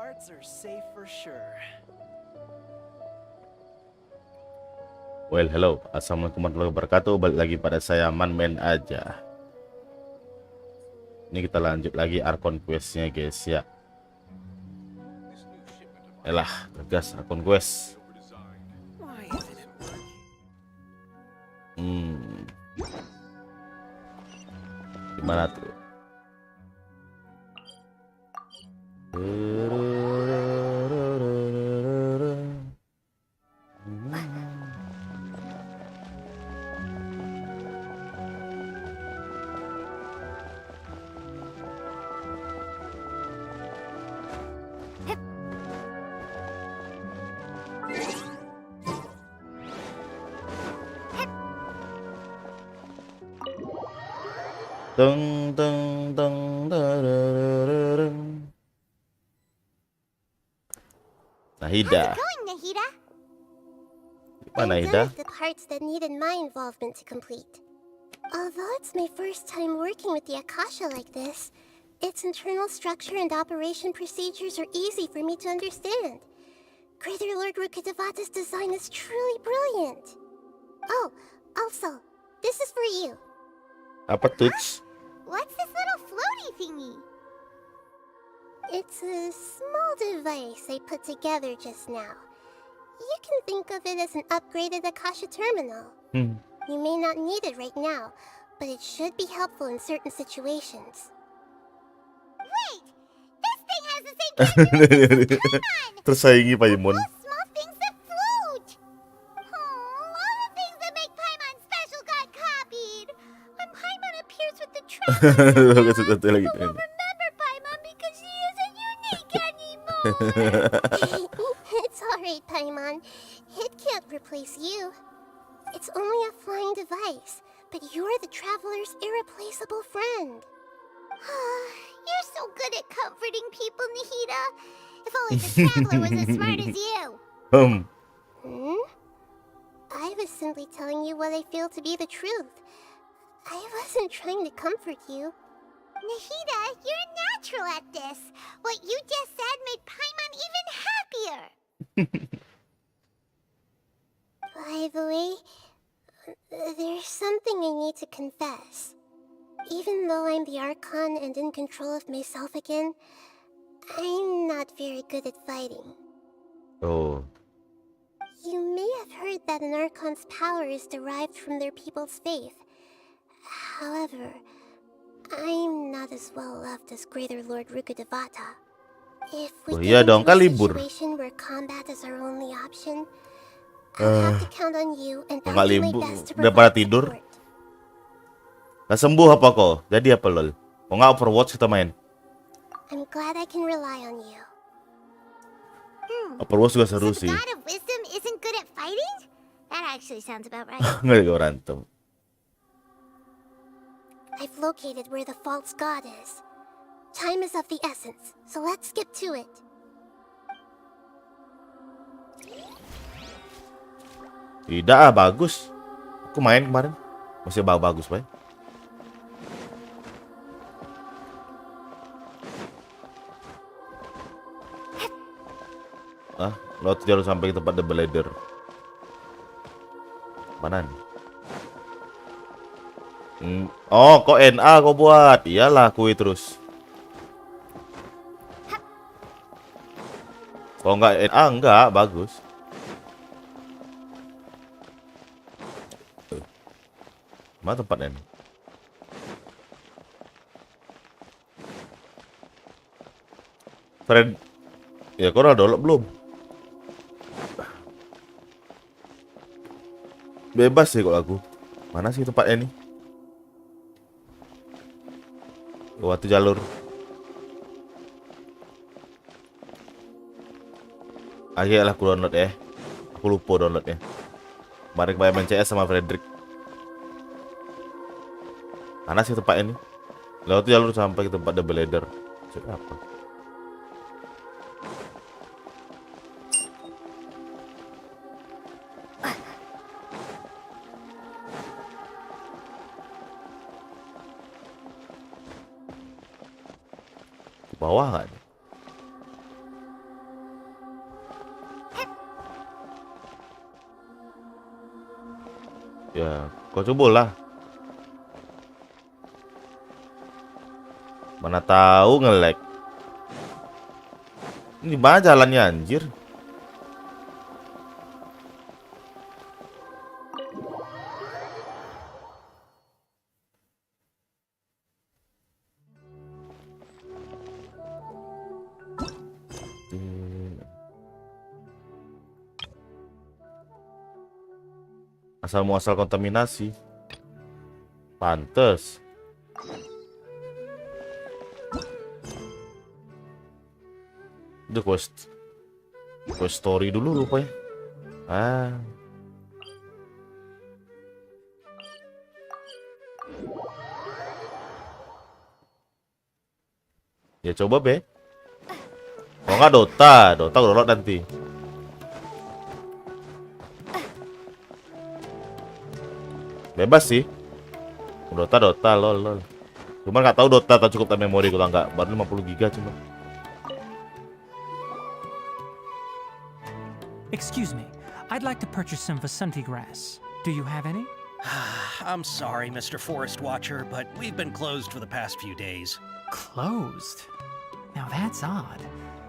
parts are safe for sure. Well, hello. Assalamualaikum warahmatullahi wabarakatuh. Balik lagi pada saya ManMenAja. Ini kita lanjut lagi Archon questnya guys ya. Elah, tegas Archon quest. Why isn't it working? Gimana tuh? Deng deng deng dararararang. Nahida. How's it going, Nahida? Mana I'm Nahida? done with the parts that needed my involvement to complete. Although it's my first time working with the Akasha like this, its internal structure and operation procedures are easy for me to understand. Greater Lord Rukkhadevata's design is truly brilliant. Oh, also, this is for you. Apa tuh? What's this little floaty thingy? It's a small device I put together just now. You can think of it as an upgraded Akasha terminal. You may not need it right now, but it should be helpful in certain situations. Wait! This thing has the same characteristics as Paimon! Tersaingi Paimon. Those small things that float! Oh, all the things that make Paimon special got copied! When Paimon appears with the trap, Satu lagi. remember Paimon because she isn't unique anymore! It's alright, Paimon. It can't replace you. It's only a flying device, but you're the traveler's irreplaceable friend. You're so good at comforting people, Nahida. If only the traveler was as smart as you. I was simply telling you what I feel to be the truth. I wasn't trying to comfort you. Nahida, you're natural at this. What you just said made Paimon even happier. By the way, there's something I need to confess. Even though I'm the Archon and in control of myself again, I'm not very good at fighting. Oh. You may have heard that an Archon's power is derived from their people's faith. However, I'm not as well loved as Greater Lord Rukkhadevata. If we iya get dong, into kan a libur. situation where combat is our only option, I'll have to count on you and Nggak I'll do my libur, best to udah pada provide tidur. support. Gak sembuh apa kok? Jadi apa lol? Kok nggak Overwatch kita main? I'm glad I can rely on you. Overwatch juga seru So sih. the God of Wisdom isn't good at fighting? That actually sounds about right. Nggak juga berantem. I've located where the false god is. Time is of the essence, so let's skip to it. Tidak bagus. Aku main kemarin. Masih bagus, Pak. Laut jalur sampai ke tempat double ladder. Mana nih? Oh, kok NA kau buat? Iyalah, kui terus. Kalau nggak NA enggak bagus. Mana tempatnya nih? Fred, ya kau udah download belum? Bebas sih kalau aku. Mana sih tempatnya nih? Waktu jalur. Akhirnya aku download ya. Aku lupa downloadnya. Kemarin main CS sama Frederick. Mana sih tempatnya nih? Lewat jalur sampai ke tempat double ladder. Cek apa? Bawah nggak nih? Ya, kau cobalah. Mana tahu nge-lag. Ini mana jalannya anjir? Asal muasal kontaminasi. Pantes. Udah quest story dulu lupa ya. Ya coba be. Kalau nggak Dota download nanti. Bebas sih. Dota lol. Cuman nggak tahu Dota tak cukup memori kalau nggak. Baru 50 giga cuma. Excuse me, I'd like to purchase some Vasanti grass. Do you have any? I'm sorry, Mr. Forest Watcher, but we've been closed for the past few days. Closed? Now that's odd.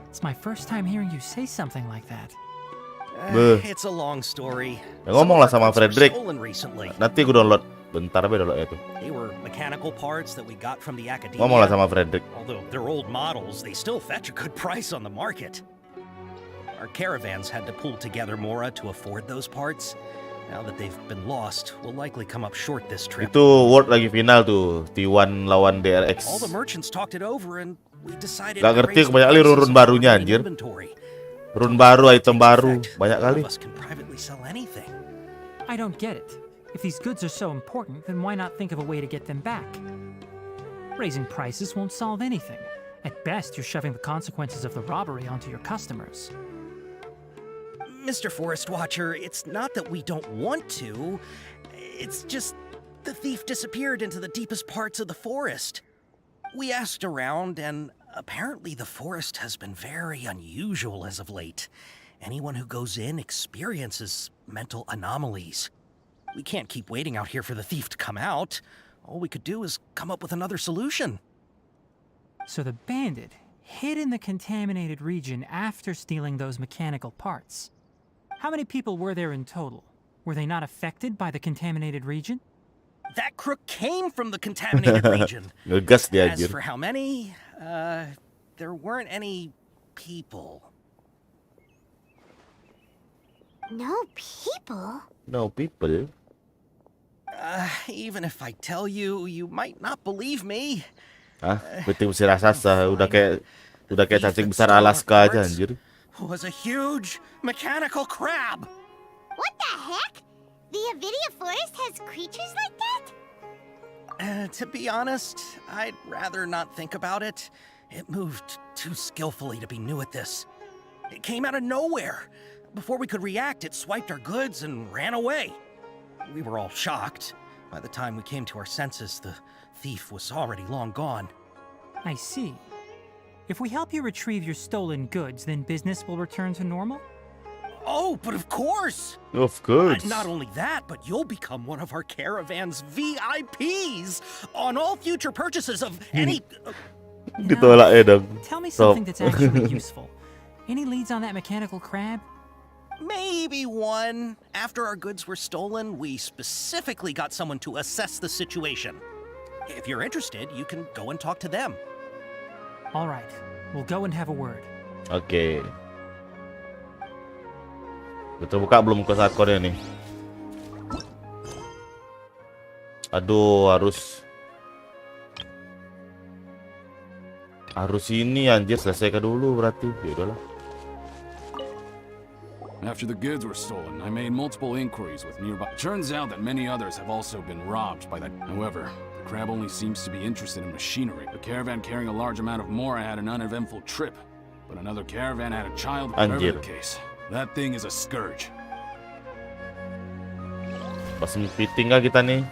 It's my first time hearing you say something like that. It's a long story. Ya, ngomong lah sama Frederick. Stolen recently. Nanti gue download. Bentar be download itu. They were mechanical parts that we got from the academia. Ngomong lah sama Frederick. Although they're old models, they still fetch a good price on the market. Our caravans had to pull together Mora to afford those parts. Now that they've been lost, we'll likely come up short this trip. Itu World lagi final tuh, T1 lawan DRX. All the merchants talked it over and we decided. Gak ngerti banyak kali run barunya anjir. Run baru, item baru, banyak kali. I don't get it. If these goods are so important, then why not think of a way to get them back? Raising prices won't solve anything. At best, you're shoving the consequences of the robbery onto your customers. Mr. Forest Watcher, it's not that we don't want to. It's just the thief disappeared into the deepest parts of the forest. We asked around, and apparently the forest has been very unusual as of late. Anyone who goes in experiences mental anomalies. We can't keep waiting out here for the thief to come out. All we could do is come up with another solution. So the bandit hid in the contaminated region after stealing those mechanical parts. How many people were there in total? Were they not affected by the contaminated region? That crook came from the contaminated region. As for how many, there weren't any people. No people? No people? Even if I tell you, you might not believe me. Hah? Betul si raksasa udah kayak cacing besar Alaska aja anjir. Was a huge mechanical crab. What the heck? The Avidia forest has creatures like that? To be honest, I'd rather not think about it. It moved too skillfully to be new at this. It came out of nowhere. Before we could react, it swiped our goods and ran away. We were all shocked. By the time we came to our senses, the thief was already long gone. I see. If we help you retrieve your stolen goods, then business will return to normal? Oh, but of course! Of course. Not only that, but you'll become one of our caravan's VIPs on all future purchases of any... Ditolak ya dong. Tell me something that's actually useful. Any leads on that mechanical crab? Maybe one. After our goods were stolen, we specifically got someone to assess the situation. If you're interested, you can go and talk to them. All right, we'll go and have a word. Oke. Betul buka belum ke saat kode nih. Aduh, harus ini anjir, selesaikan dulu berarti. Ya udahlah. After the goods were stolen, I made multiple inquiries with nearby. Turns out that many others have also been robbed by that. However, the crab only seems to be interested in machinery. The caravan carrying a large amount of Mora had an uneventful trip, but another caravan had a child. Whatever the case, that thing is a scourge. Pas meeting nggak kita nih?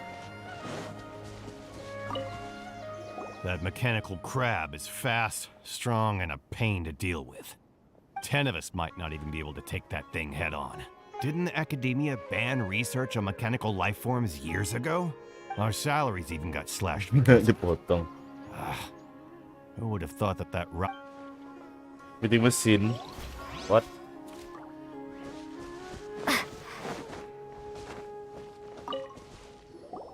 That mechanical crab is fast, strong, and a pain to deal with. 10 of us might not even be able to take that thing head on. Didn't academia ban research on mechanical life forms years ago? Our salaries even got slashed because Dipotong. who would have thought that Meeting mesin. What?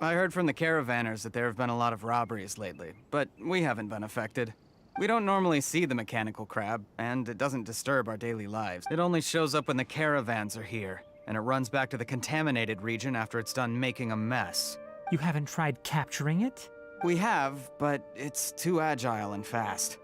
I heard from the caravanners that there have been a lot of robberies lately, but we haven't been affected. We don't normally see the mechanical crab, and it doesn't disturb our daily lives. It only shows up when the caravans are here, and it runs back to the contaminated region after it's done making a mess. You haven't tried capturing it? We have, but it's too agile and fast.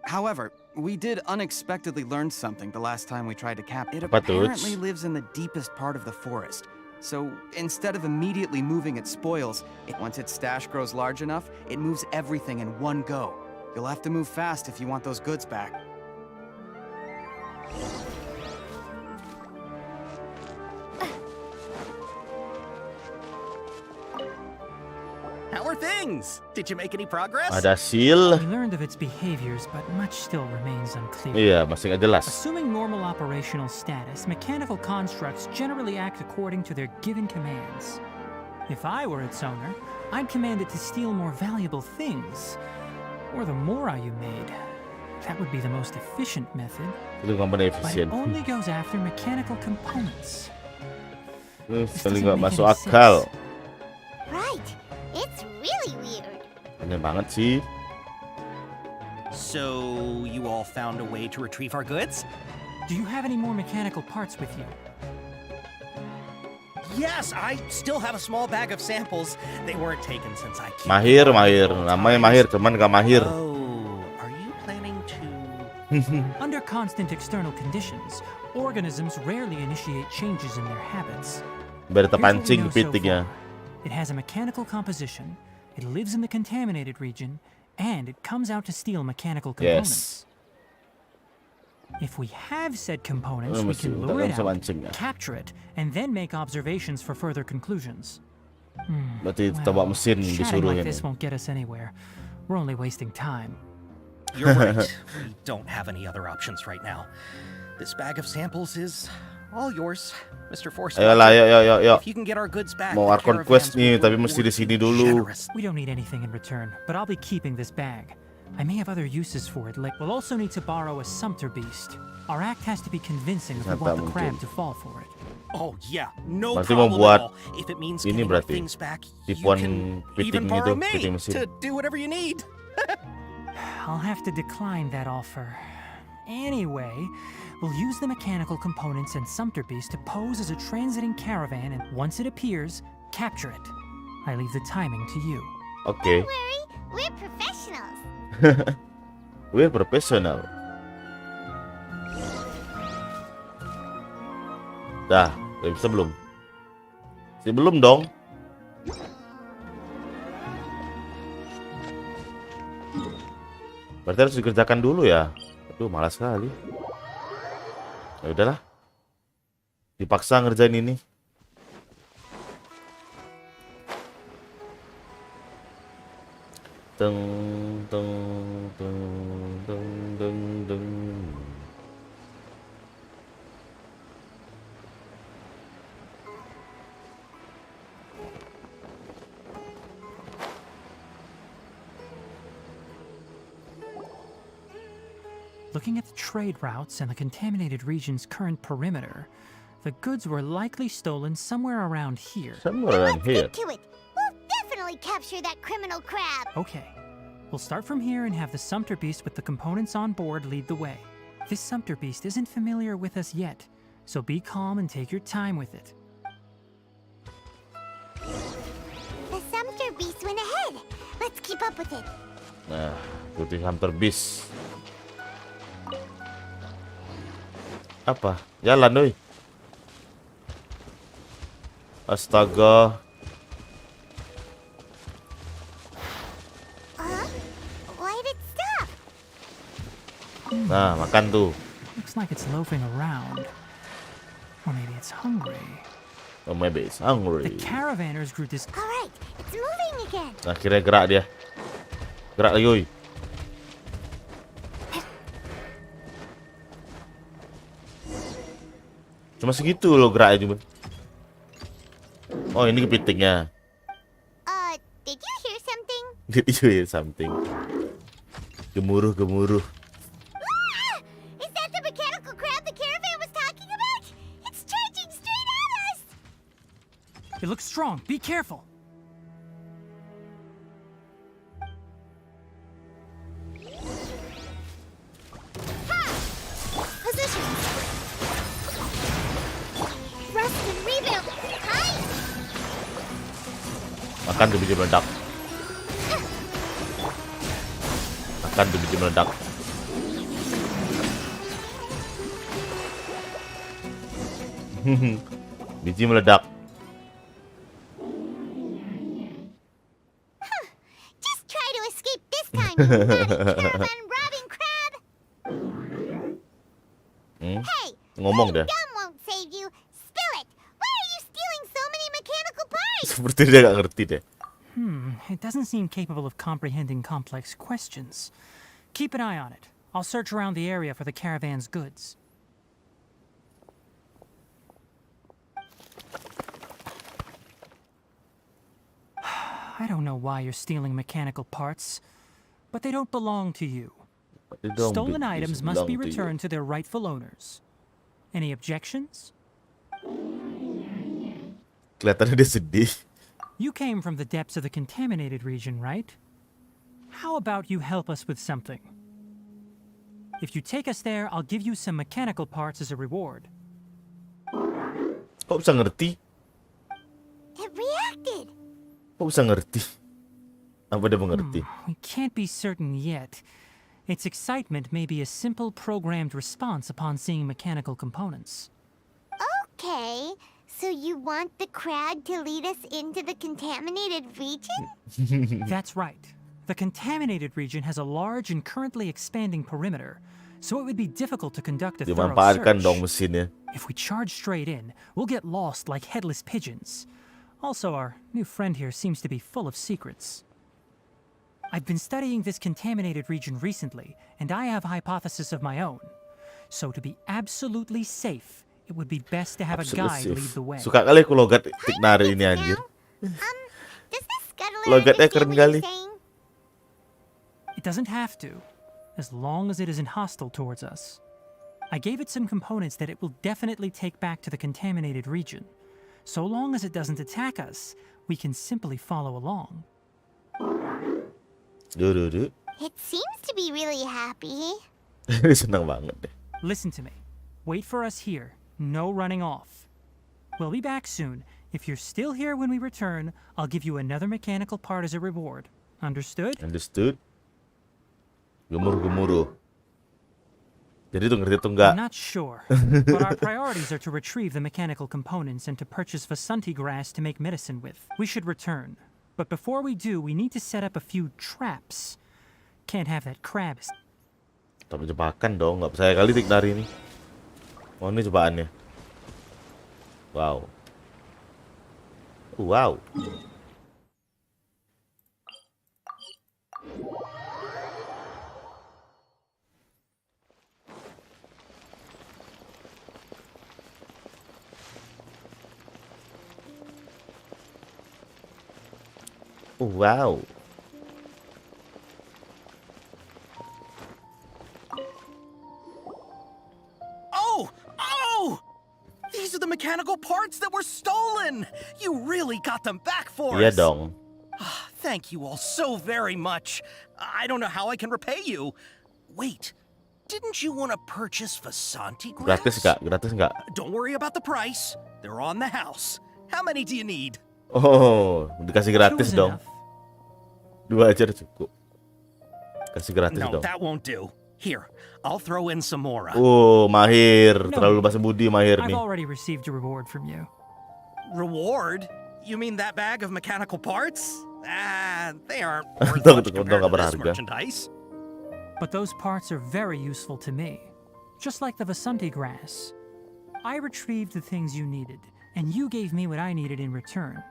However, we did unexpectedly learn something the last time we tried to cap it. Apa tuh? Apparently lives in the deepest part of the forest. So instead of immediately moving its spoils, once its stash grows large enough, it moves everything in one go. You'll have to move fast if you want those goods back. How are things? Did you make any progress? Ada seal. We learned of its behaviors, but much still remains unclear. Iya, masih nggak jelas. Assuming normal operational status, mechanical constructs generally act according to their given commands. If I were its owner, I'd command it to steal more valuable things. Or the mora you made. That would be the most efficient method. Itu komponen But efisien. it only goes after mechanical components. Sekali nggak doesn't make masuk any akal. sense. Right. It's really weird. Aneh banget sih. So, you all found a way to retrieve our goods? Do you have any more mechanical parts with you? Yes, I still have a small bag of samples. They weren't taken since I came. Mahir. Namanya mahir, cuman nggak mahir. Oh, are you planning to... Under constant external conditions, organisms rarely initiate changes in their habits. Biar Here's what we terpancing know so pitiknya. far. It has a mechanical composition, it lives in the contaminated region, and it comes out to steal mechanical components. Yes. If we have said components, we Mesti can lure it bisa out, mancing ya. capture it, and then make observations for further conclusions. Berarti kita bawa mesin Chatting disuruh like ini. this won't get us anywhere. We're only wasting time. You're right. We don't have any other options right now. This bag of samples is all yours, Mr. Force. Ayolah, yuk. If you can get our goods back, Mau the Archon caravans quest nih, will tapi reward mesti di sini you dulu. generously. We don't need anything in return, but I'll be keeping this bag. I may have other uses for it. We'll also need to borrow a sumpter beast. Our act has to be convincing if we want the crab to fall for it. Oh yeah, no Berarti mau problem buat at all. If it means ini getting our berarti, things back, you tipuan can piting even borrow itu, me piting mesin. to do whatever you need. I'll have to decline that offer. Anyway, we'll use the mechanical components and sumpter beast to pose as a transiting caravan, and once it appears, capture it. I leave the timing to you. Oke. Don't worry, we're professionals. We're professional. Dah, udah bisa belum? Masih belum dong. Berarti harus dikerjakan dulu ya. Aduh, malas sekali. Ya udahlah. Dipaksa ngerjain ini. Teng teng teng teng teng teng. Looking at the trade routes and the contaminated region's current perimeter, the goods were likely stolen somewhere around here. Somewhere around here. Get to it. We'll definitely capture that criminal crab. Okay, we'll start from here and have the sumpter beast with the components on board lead the way. This sumpter beast isn't familiar with us yet, so be calm and take your time with it. The sumpter beast went ahead. Let's keep up with it. Nah, putih hampir bis. Apa? Jalan, doi. Astaga. Why did it stop? Nah, makan tuh. Looks like it's loafing around. Or maybe it's hungry. Oh, maybe it's The hungry. caravanners grew this. All right, it's moving again. Nah, akhirnya gerak dia. Gerak lagi, woi. Cuma segitu loh geraknya cuma. Oh, ini kepitingnya. Did you hear something? Did you hear something? Gemuruh. Ah! Is that the mechanical crab the caravan was talking about? It's charging straight at us! It looks strong. Be careful. Positions. Rest and rebuild. Hi! Makan tuh biji meledak. Makan tuh biji meledak. Biji meledak. Just try to escape this time, you naughty caravan robbing crab! Hey! Ngomong deh. Gum won't save you. Spill it! Why are you stealing so many mechanical parts? Seperti dia gak ngerti deh. It doesn't seem capable of comprehending complex questions. Keep an eye on it. I'll search around the area for the caravan's goods. I don't know why you're stealing mechanical parts, but they don't belong to you. Stolen items must be returned to their rightful owners. Any objections? Kelihatannya dia sedih. You came from the depths of the contaminated region, right? How about you help us with something? If you take us there, I'll give you some mechanical parts as a reward. Kok bisa ngerti? It reacted. Kok bisa ngerti? Apa dia mengerti? We can't be certain yet. Its excitement may be a simple programmed response upon seeing mechanical components. Okay, so you want the crab to lead us into the contaminated region? That's right. The contaminated region has a large and currently expanding perimeter, so it would be difficult to conduct a thorough Dimanfaatkan search. dong mesinnya. If we charge straight in, we'll get lost like headless pigeons. Also, our new friend here seems to be full of secrets. I've been studying this contaminated region recently, and I have a hypothesis of my own. So to be absolutely safe, it would be best to have a guide lead the way. Suka kali aku logat Tiknari ini anjir. Does this scuttler Logatnya understand keren what you're kali. saying? It doesn't have to, as long as it isn't hostile towards us. I gave it some components that it will definitely take back to the contaminated region. So long as it doesn't attack us, we can simply follow along. Duh. It seems to be really happy. Dia senang banget deh. Listen to me. Wait for us here. No running off. We'll be back soon. If you're still here when we return, I'll give you another mechanical part as a reward. Understood? Understood? Gemuruh. Jadi tuh ngerti tuh enggak? I'm not sure, but our priorities are to retrieve the mechanical components and to purchase Vasanti grass to make medicine with. We should return. But before we do, we need to set up a few traps. Can't have that crab. Tapi jebakan dong, nggak percaya kali Tiknari ini. Oh ini cobaannya. Wow. Wow. Wow. Oh! These are the mechanical parts that were stolen! You really got them back for Iya us! dong. Thank you all so very much. I don't know how I can repay you. Wait, didn't you want to purchase Vasanti grass? Gratis nggak? Don't worry about the price. They're on the house. How many do you need? Oh, dikasih Two gratis is dong. enough. 2 aja udah cukup. Kasih gratis No, dong. that won't do. Here, I'll throw in some more. Mahir. No. Terlalu basa budi mahir I've nih. already received a reward from you. Reward? You mean that bag of mechanical parts? They aren't worth Untung- much untung compared to nggak this berharga. merchandise. But those parts are very useful to me. Just like the Vasanti grass. I retrieved the things you needed, and you gave me what I needed in return.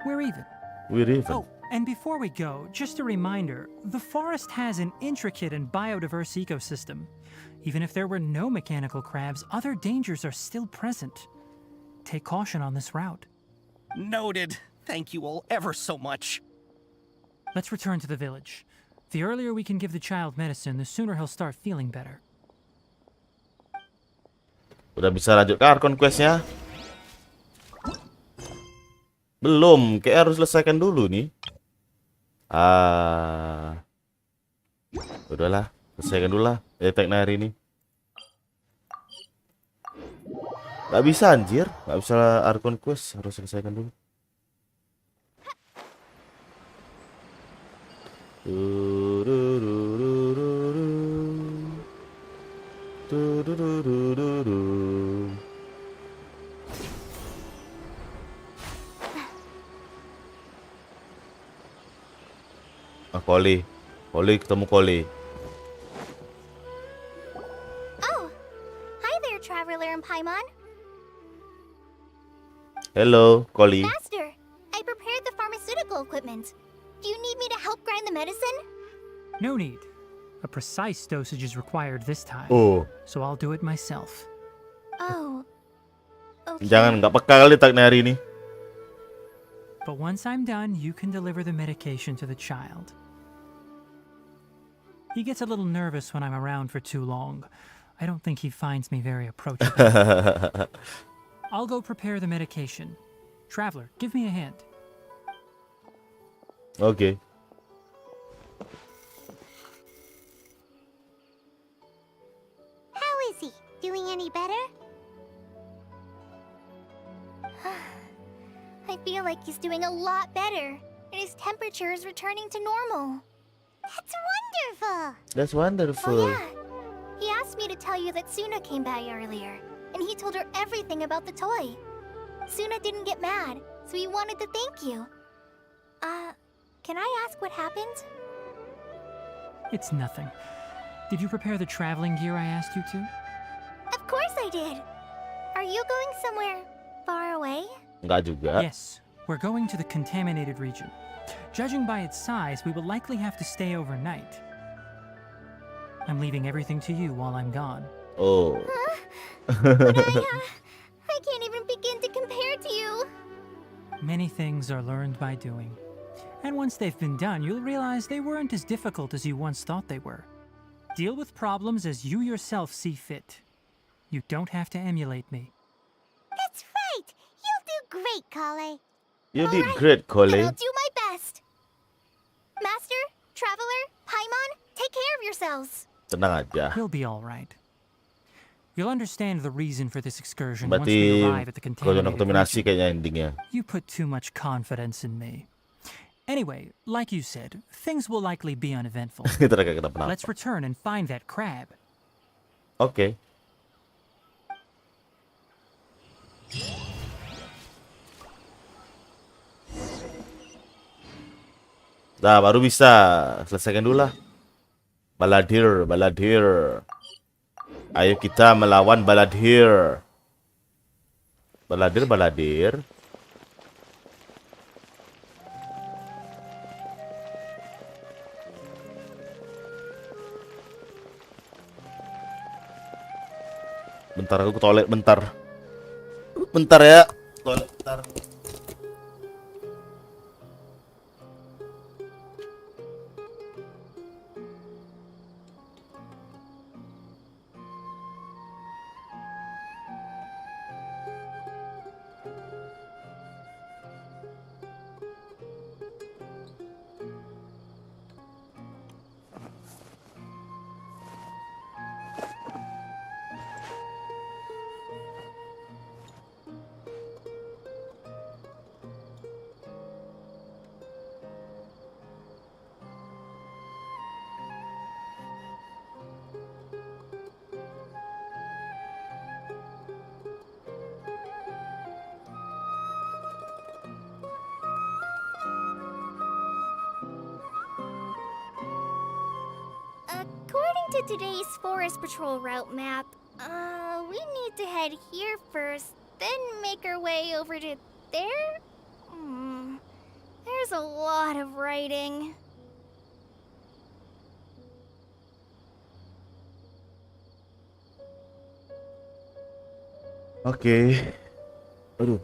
We're even. We're even. Oh, And before we go, just a reminder, the forest has an intricate and biodiverse ecosystem. Even if there were no mechanical crabs, other dangers are still present. Take caution on this route. Noted. Thank you all ever so much. Let's return to the village. The earlier we can give the child medicine, the sooner he'll start feeling better. Udah bisa lanjut ke Archon quest-nya? Belum, kayak harus selesaikan dulu nih. Udahlah, selesaikan dulu lah deteknya hari ini. Gak bisa anjir, gak bisa Archon quest, harus selesaikan dulu. Koli ketemu Koli. Oh, hi there, Traveler and Paimon. Hello, Koli. Master, I prepared the pharmaceutical equipment. Do you need me to help grind the medicine? No need. A precise dosage is required this time. Oh, So I'll do it myself. Oh, okay. jangan nggak peka kali taknya hari ini. But once I'm done, you can deliver the medication to the child. He gets a little nervous when I'm around for too long. I don't think he finds me very approachable. I'll go prepare the medication. Traveler, give me a hand. Oke. How is he? Doing any better? I feel like he's doing a lot better, and his temperature is returning to normal. That's wonderful! That's Oh wonderful. yeah, he asked me to tell you that Suna came by earlier, and he told her everything about the toy. Suna didn't get mad, so he wanted to thank you. Can I ask what happened? It's nothing. Did you prepare the traveling gear I asked you to? Of course I did! Are you going somewhere far away? Enggak juga. Yes, we're going to the contaminated region. Judging by its size, we will likely have to stay overnight. I'm leaving everything to you while I'm gone. Oh. But I can't even begin to compare to you. Many things are learned by doing. And once they've been done, you'll realize they weren't as difficult as you once thought they were. Deal with problems as you yourself see fit. You don't have to emulate me. That's right! You'll do great, Kale. You did Alright, great, And Kole. I'll do my best. Master, Traveler, Paimon, take care of yourselves. Tenang aja. We'll be all right. You'll understand the reason for this excursion once Berarti we arrive at the kalau contaminated kontaminasi region. kayaknya endingnya. You put too much confidence in me. Anyway, like you said, things will likely be uneventful. Kita kayak kenapa-napa. Let's return and find that crab. Oke. Nah, baru bisa. Selesaikan dulu lah. Baladir. Ayo kita melawan Baladir. Baladir. Bentar, aku ke toilet bentar. Bentar ya. Toilet bentar. According to today's Forest Patrol route map, we need to head here first, then make our way over to there? There's a lot of writing. Oke. Aduh.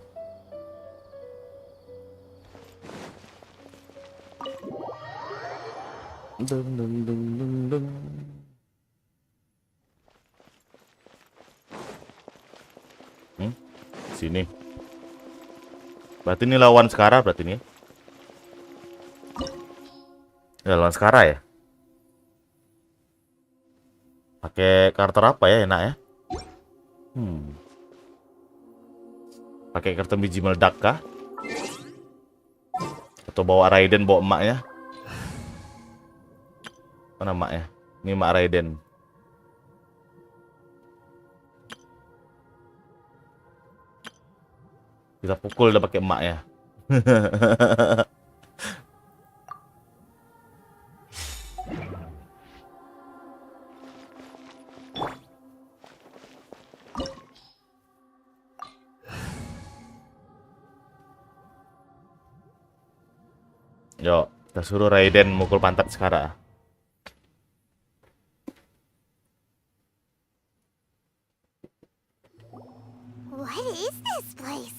Deng, deng, deng, deng, deng. Sini. Berarti ini lawan Skara berarti ini. Ya, lawan Skara ya. Pakai karakter apa ya enak ya? Pakai karakter biji meledak kah? Atau bawa Raiden, bawa emaknya? Mana emaknya? Ini emak Raiden. Kita pukul udah pakai emaknya. Yuk, kita suruh Raiden mukul pantat sekarang. What is this place?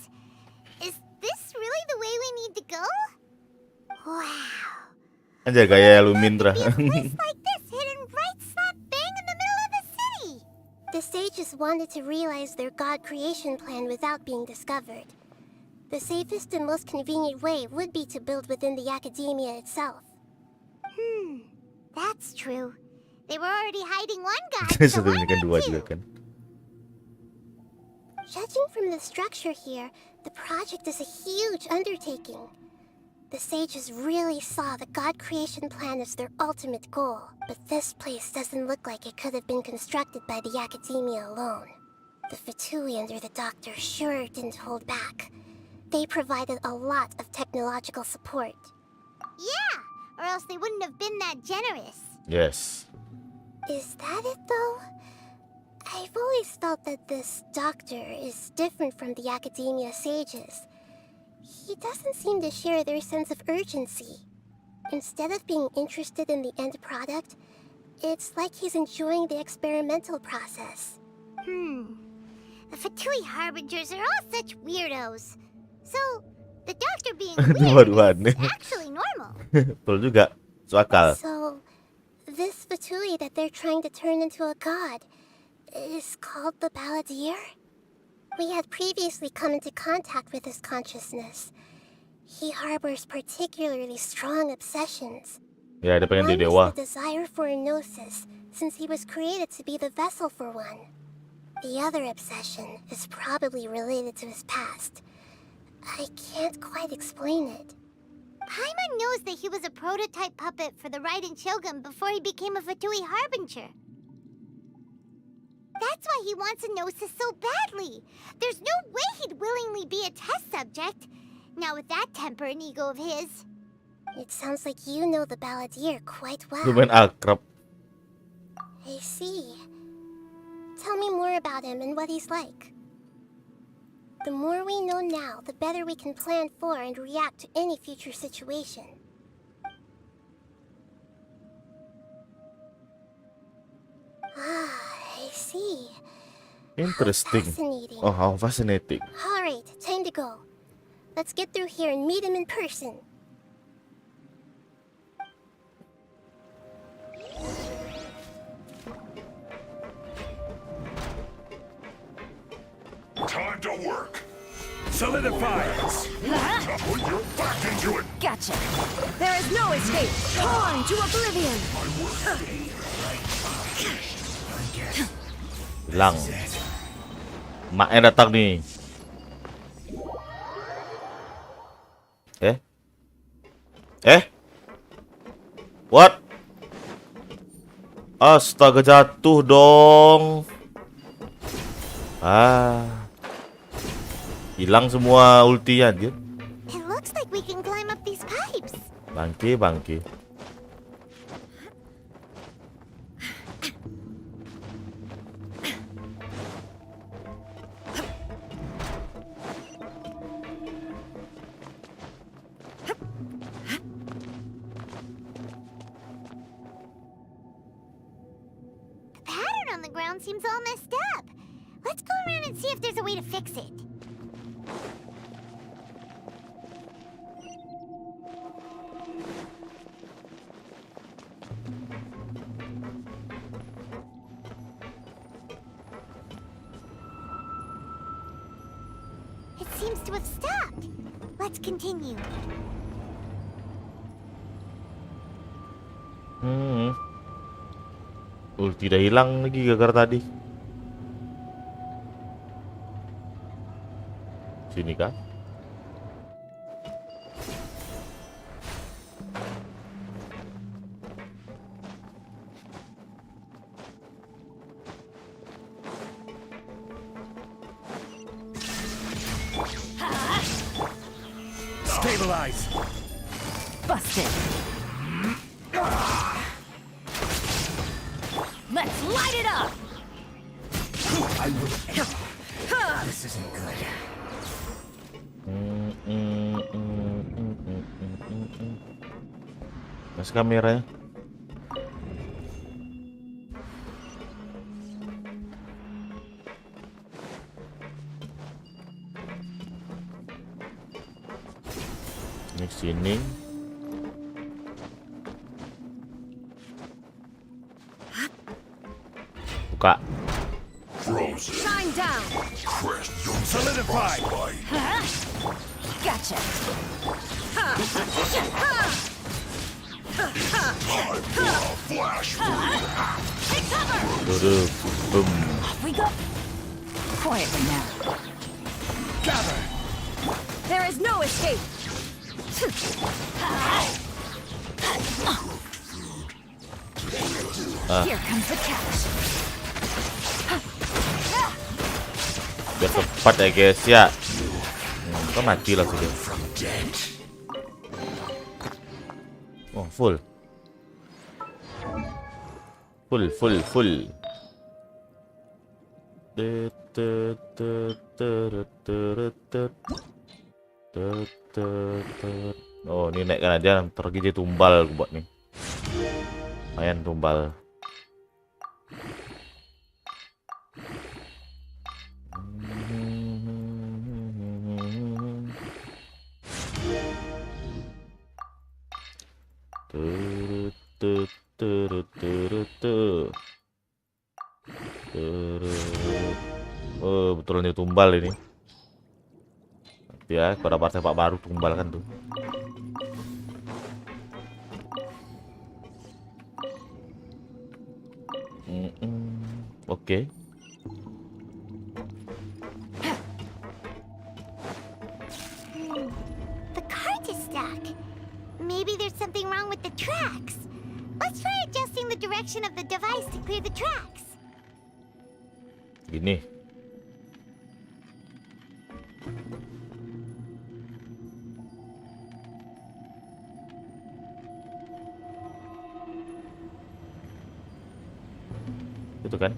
Is this really the way we need to go? Wow. Aja gaya Lumindra. A place like this hidden right slap bang in the middle of the city. The sages wanted to realize their god creation plan without being discovered. The safest and most convenient way would be to build within the academia itself. That's true. They were already hiding one god, so why Satunya kan not dua two? juga kan. Judging from the structure here, the project is a huge undertaking. The sages really saw the god creation plan as their ultimate goal, but this place doesn't look like it could have been constructed by the academia alone. The Fatui under the doctor sure didn't hold back. They provided a lot of technological support. Yeah, or else they wouldn't have been that generous. Yes. Is that it though? I've always felt that this doctor is different from the academia sages. He doesn't seem to share their sense of urgency. Instead of being interested in the end product, it's like he's enjoying the experimental process. The Fatui Harbingers are all such weirdos. So, the doctor being weird Dua-duaan. is actually normal. Betul juga. Masuk akal. So, this Fatui that they're trying to turn into a god is called the Balladeer? We had previously come into contact with his consciousness. He harbors particularly strong obsessions. Ya, dia pengen One jadi is dewa. the desire for a gnosis, since he was created to be the vessel for one. The other obsession is probably related to his past. I can't quite explain it. Paimon knows that he was a prototype puppet for the Raiden Shogun before he became a Fatui Harbinger. That's why he wants a gnosis so badly. There's no way he'd willingly be a test subject. Now with that temper and ego of his. It sounds like you know the Balladeer quite well. Lumayan akrab. I see. Tell me more about him and what he's like. The more we know now, the better we can plan for and react to any future situation. I see. Interesting. Fascinating. Oh, how fascinating. All right, time to go. Let's get through here and meet him in person. Time to work. Solidify it. Put your back into it. Gotcha. There is no escape. Torn to oblivion. Hilang. Maknya datang nih. What? Astaga, jatuh dong. Hilang semua ultinya dia. It looks like we can climb up these pipes. Bangke. pattern on the ground seems all messed up. Let's go around and see if there's a way to fix it. It seems to have stopped. Let's continue. Ulti udah hilang lagi gara-gara tadi. Sini kan? Stabilize. Busted. Let's light it up. This isn't good. Mas kameranya. Ini sini. Buka. Shine down. Solidify. Gotcha. Take cover. Duduk. Boom. Off we go. Quietly now. Gather. There is no escape. Here comes the catch. Biar cepat ya guys ya. Kok mati langsung dia. Oh full. Full. Oh ini naik kan aja. Ntar lagi dia tumbal gue buat nih. Lumayan tumbal. Oh betulan dia tumbal ini. Nanti ya kalau dapat sepak baru tumbal kan tuh. Oke. The cart is stuck. Maybe there's something wrong with the tracks. Let's try adjusting the direction of the device to clear the tracks. Gini. Itu kan.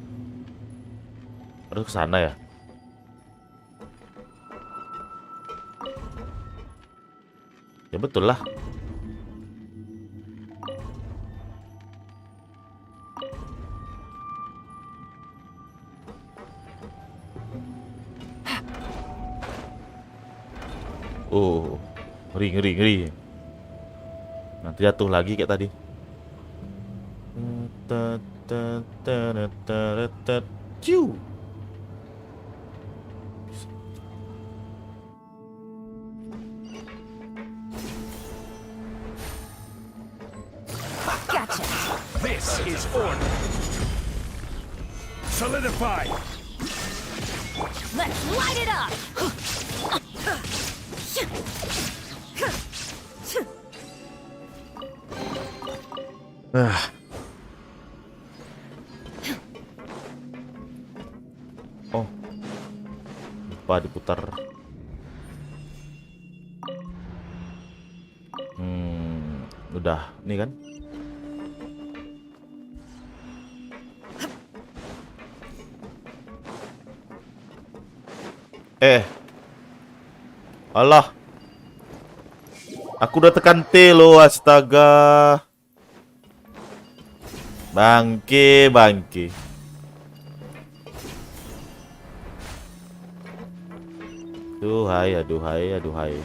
Harus ke sana ya. Ya betul lah. Oh, ngeri. Nanti jatuh lagi kayak tadi. Ciu. Gotcha. This is order. Solidify. Let's light it up. Oh, lupa diputar. Udah, nih kan? Allah. Aku udah tekan T lo, astaga. Bangke. Duhai, aduhai, aduhai.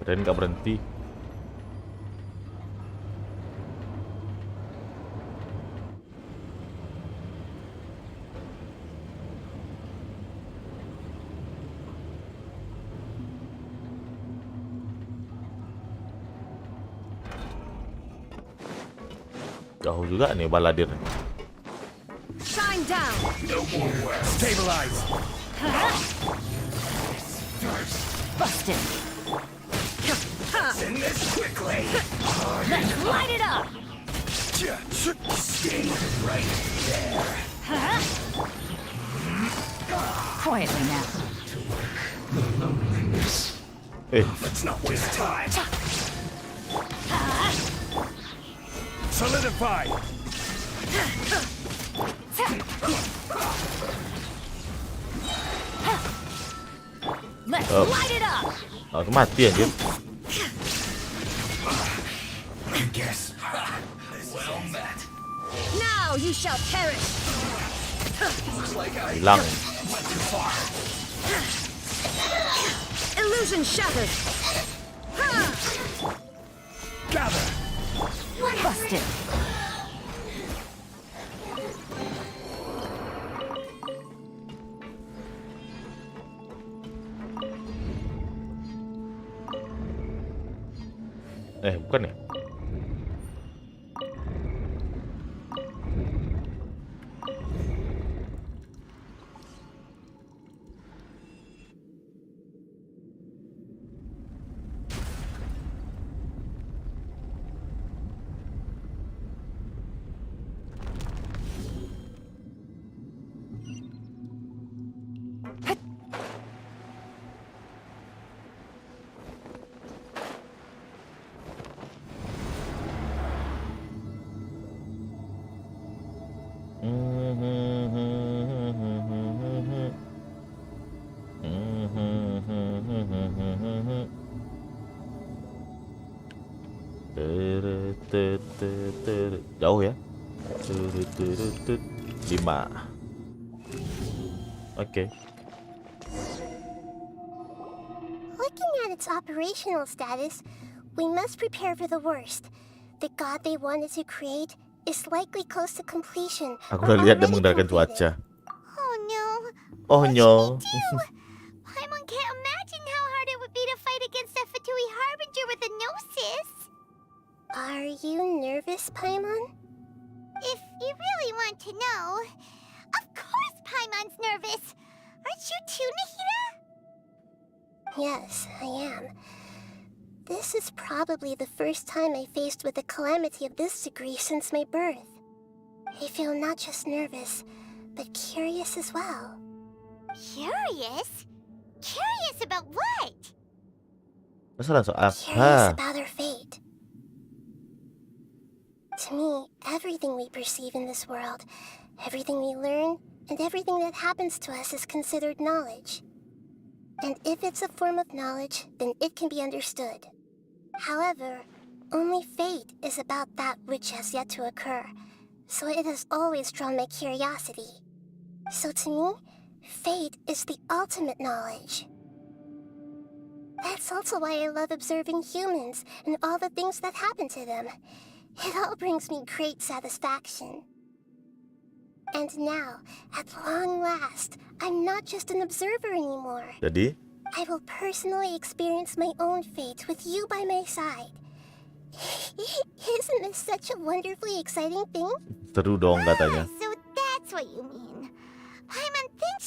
Keren gak berhenti. Jauh juga nih baladir. Shine down. Stabilize. Busted. Send this quickly. Let's light it up. Stay right there. Quietly now. Let's not waste time. Solidify. Let's light it up. Mati anjir. Guess. Well met. Now you shall perish. Looks like I Hilang. went too far. Illusion shattered. Gather. Busted. Bukan ya? Jauh ya. 5. Oke. Looking at its operational status, we must prepare for the worst. The god they wanted to create is likely close to completion. Aku udah lihat dia menggunakan cuaca. Oh no. Oh no. Paimon can't imagine how hard it would be to fight against a Fatui Harbinger with a Gnosis. Are you nervous, Paimon? If you really want to know, of course Paimon's nervous. Aren't you too, Nahida? Yes, I am. This is probably the first time I faced with a calamity of this degree since my birth. I feel not just nervous, but curious as well. Curious? Curious about what? Masalah soal Curious apa? about our fate. To me, everything we perceive in this world, everything we learn, and everything that happens to us is considered knowledge. And if it's a form of knowledge, then it can be understood. However, only fate is about that which has yet to occur, so it has always drawn my curiosity. So to me, fate is the ultimate knowledge. That's also why I love observing humans and all the things that happen to them. It all brings me great satisfaction. And now, at long last, I'm not just an observer anymore. Jadi, I will personally experience my own fate with you by my side. Isn't this such a wonderfully exciting thing? seru dong katanya. So that's what you mean.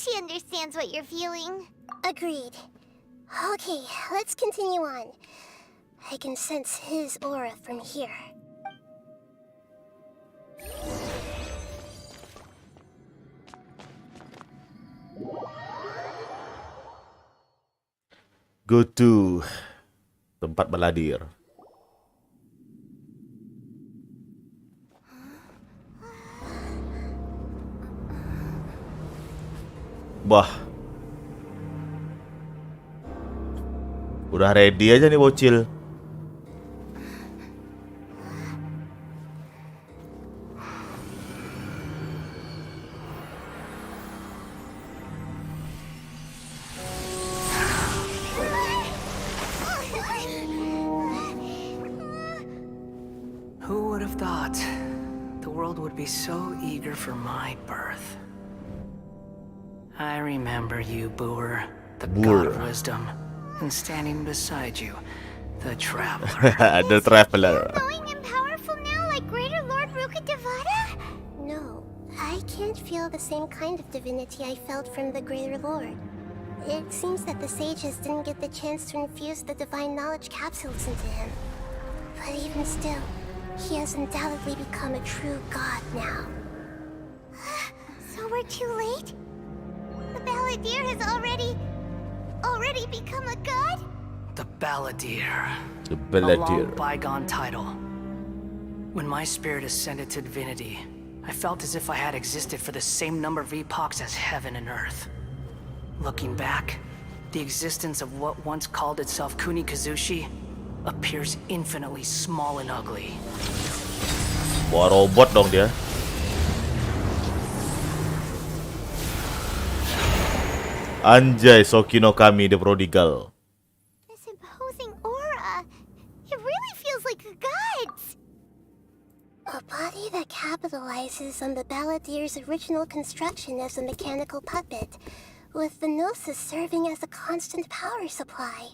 she understands what you're feeling. Agreed. Okay, let's continue on. I can sense his aura from here. Go to tempat baladir. Wah. Udah ready aja nih bocil. Who would have thought the world would be so eager for my birth? I remember you, Boor, the god of wisdom, and standing beside you, the traveler. The traveler. Knowing and powerful now like Greater Lord Rukkhadevata? No, I can't feel the same kind of divinity I felt from the Greater Lord. It seems that the sages didn't get the chance to infuse the divine knowledge capsules into him. But even still, he has undoubtedly become a true god now. So we're too late? The Balladeer has already become a god? The Balladeer. The A baladir. long bygone title. When my spirit ascended to divinity, I felt as if I had existed for the same number of epochs as heaven and earth. Looking back, the existence of what once called itself Kunikazushi appears infinitely small and ugly. Wah, robot dong dia. Anjay, Soki no Kami the Prodigal. This imposing aura. It really feels like the gods. A body that capitalizes on the Balladeer's original construction as a mechanical puppet, with the Gnosis serving as a constant power supply.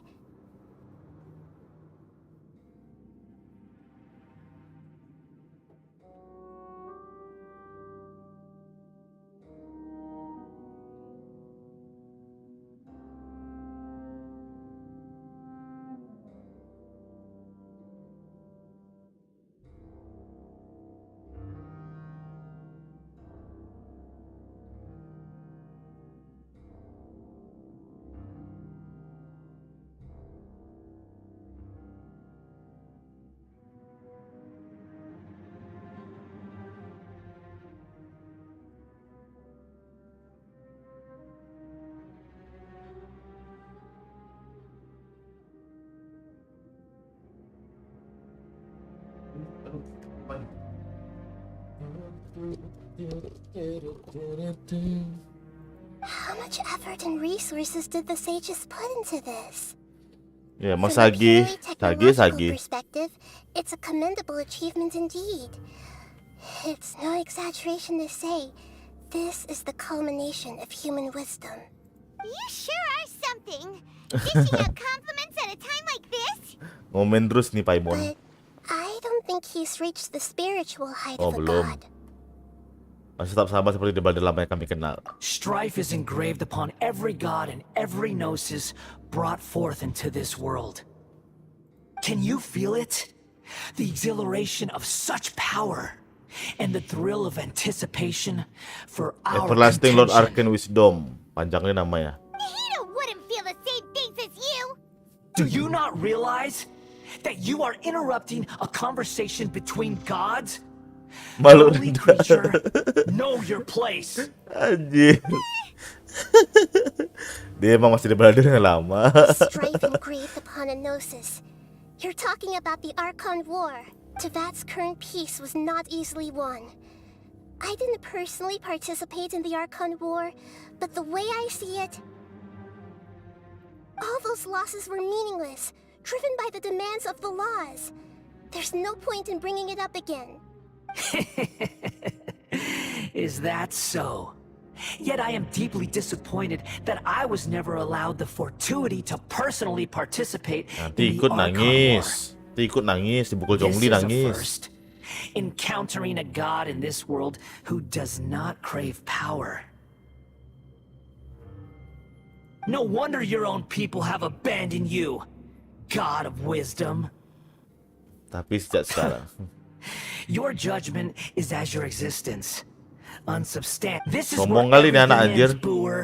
How much effort and resources did the sages put into this? Ya, Mas From a Sagi, purely technological Sagi. perspective, it's a commendable achievement indeed. It's no exaggeration to say, this is the culmination of human wisdom. You sure are something. Dishing out compliments at a time like this? Ngomen terus nih Paimon. But I don't think he's reached the spiritual height Oh, of a belum. god. Masih tetap sama seperti di Balder lama yang kami kenal. Strife is engraved upon every god and every gnosis brought forth into this world. Can you feel it? The exhilaration of such power and the thrill of anticipation for our Everlasting Lord contention. Arcane Wisdom, panjangnya namanya. Nahida wouldn't feel the same things as you. Do you not realize that you are interrupting a conversation between gods? Malu. Holy creature, know your place. Anjir. Dia emang masih di Balder yang lama. Strife engraved upon a gnosis. You're talking about the Archon War. Tevat's current peace was not easily won. I didn't personally participate in the Archon War, but the way I see it, all those losses were meaningless, driven by the demands of the laws. There's no point in bringing it up again. Is that so? Yet I am deeply disappointed that I was never allowed the fortuity to personally participate Nanti in the ikut Archon nangis. Nanti ikut nangis, dipukul War. This Zhongli is a nangis. first. Encountering a god in this world who does not crave power. No wonder your own people have abandoned you, God of wisdom. Tapi sejak sekarang. Your judgment is as your existence. Unsubstantiated. This is Ngomong where kali nih anak everything anjir. ends, Booer,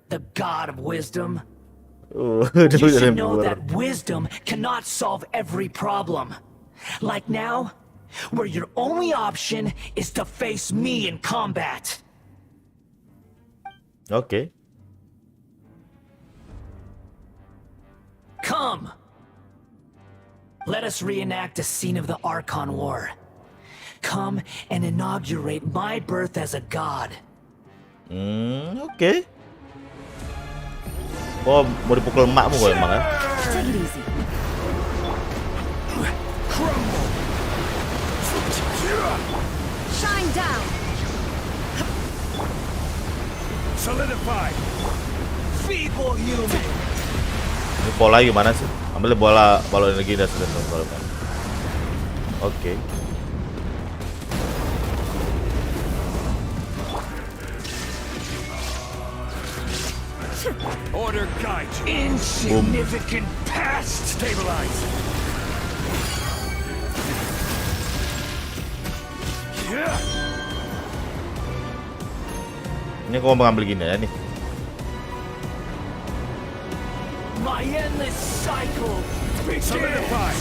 the God of wisdom. Dia You jadi should know buar. that wisdom cannot solve every problem. Like now, where your only option is to face me in combat. Oke. Come! Let us reenact a scene of the Archon War. Come and inaugurate my birth as a god. Oke. Oh, mau dipukul emakmu kok emang ya? Take it easy. Shine down. Solidify. Feeble human! Ini pola gimana sih? Ambil bola energi dan sudah kontrolkan. Oke. Order guide you. Insignificant pest! Stabilize. Yeah. Ini aku mau mengambil gini ya nih. My endless cycle begins! Solidify.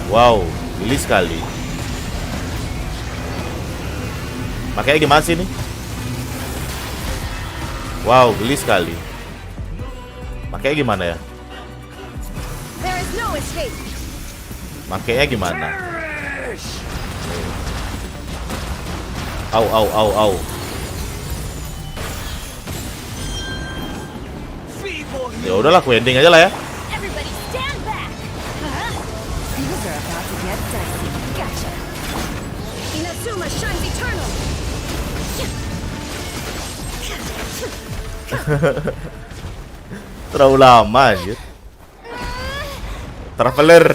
Wow, geli sekali. Makanya gimana sih nih? Wow, geli sekali. Makanya gimana ya? There is no escape. Makanya gimana? Au, au, au, au. Ya udahlah, aku ending aja lah ya. Everybody stand back. Things are about to get dicey. Gotcha. Inazuma shines eternal. Terlalu lama anjir. Traveler.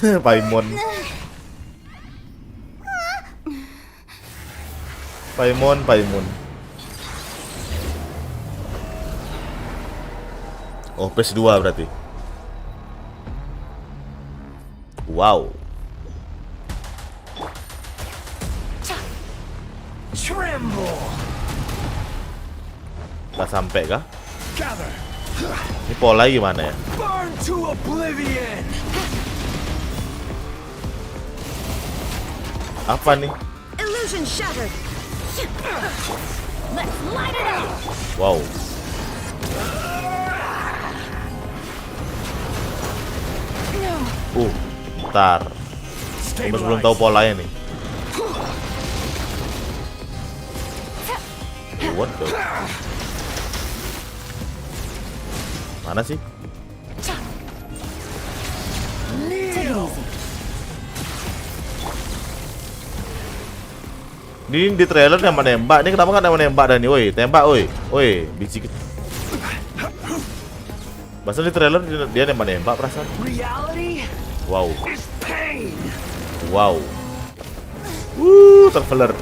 Paimon. Paimon. Oh, PS2 berarti. Wow. Tremble! Gak sampai kah? Gather. Ini pola gimana ya? Burn to oblivion! Apa nih? Illusion shattered. Let's light it up. Wow. Bentar. Aku belum tahu polanya nih. What the? Mana sih? Ini di trailer nembak. Ini kenapa kan nembak Dani? Woi, tembak woi. Woi, biji. Bahasa di trailer dia nembak perasaan. Wow. Wow. Traveler.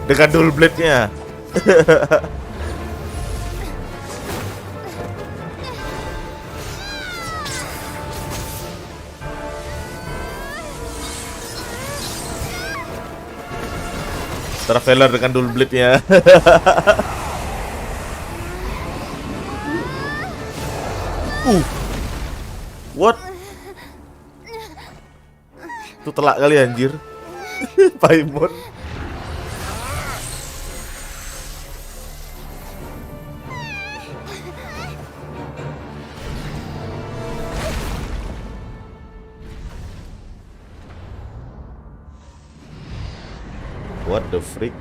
Dengan dual blade-nya. Traveler dengan dual blade-nya. What? Itu telak kali anjir. Paimon. What the freak?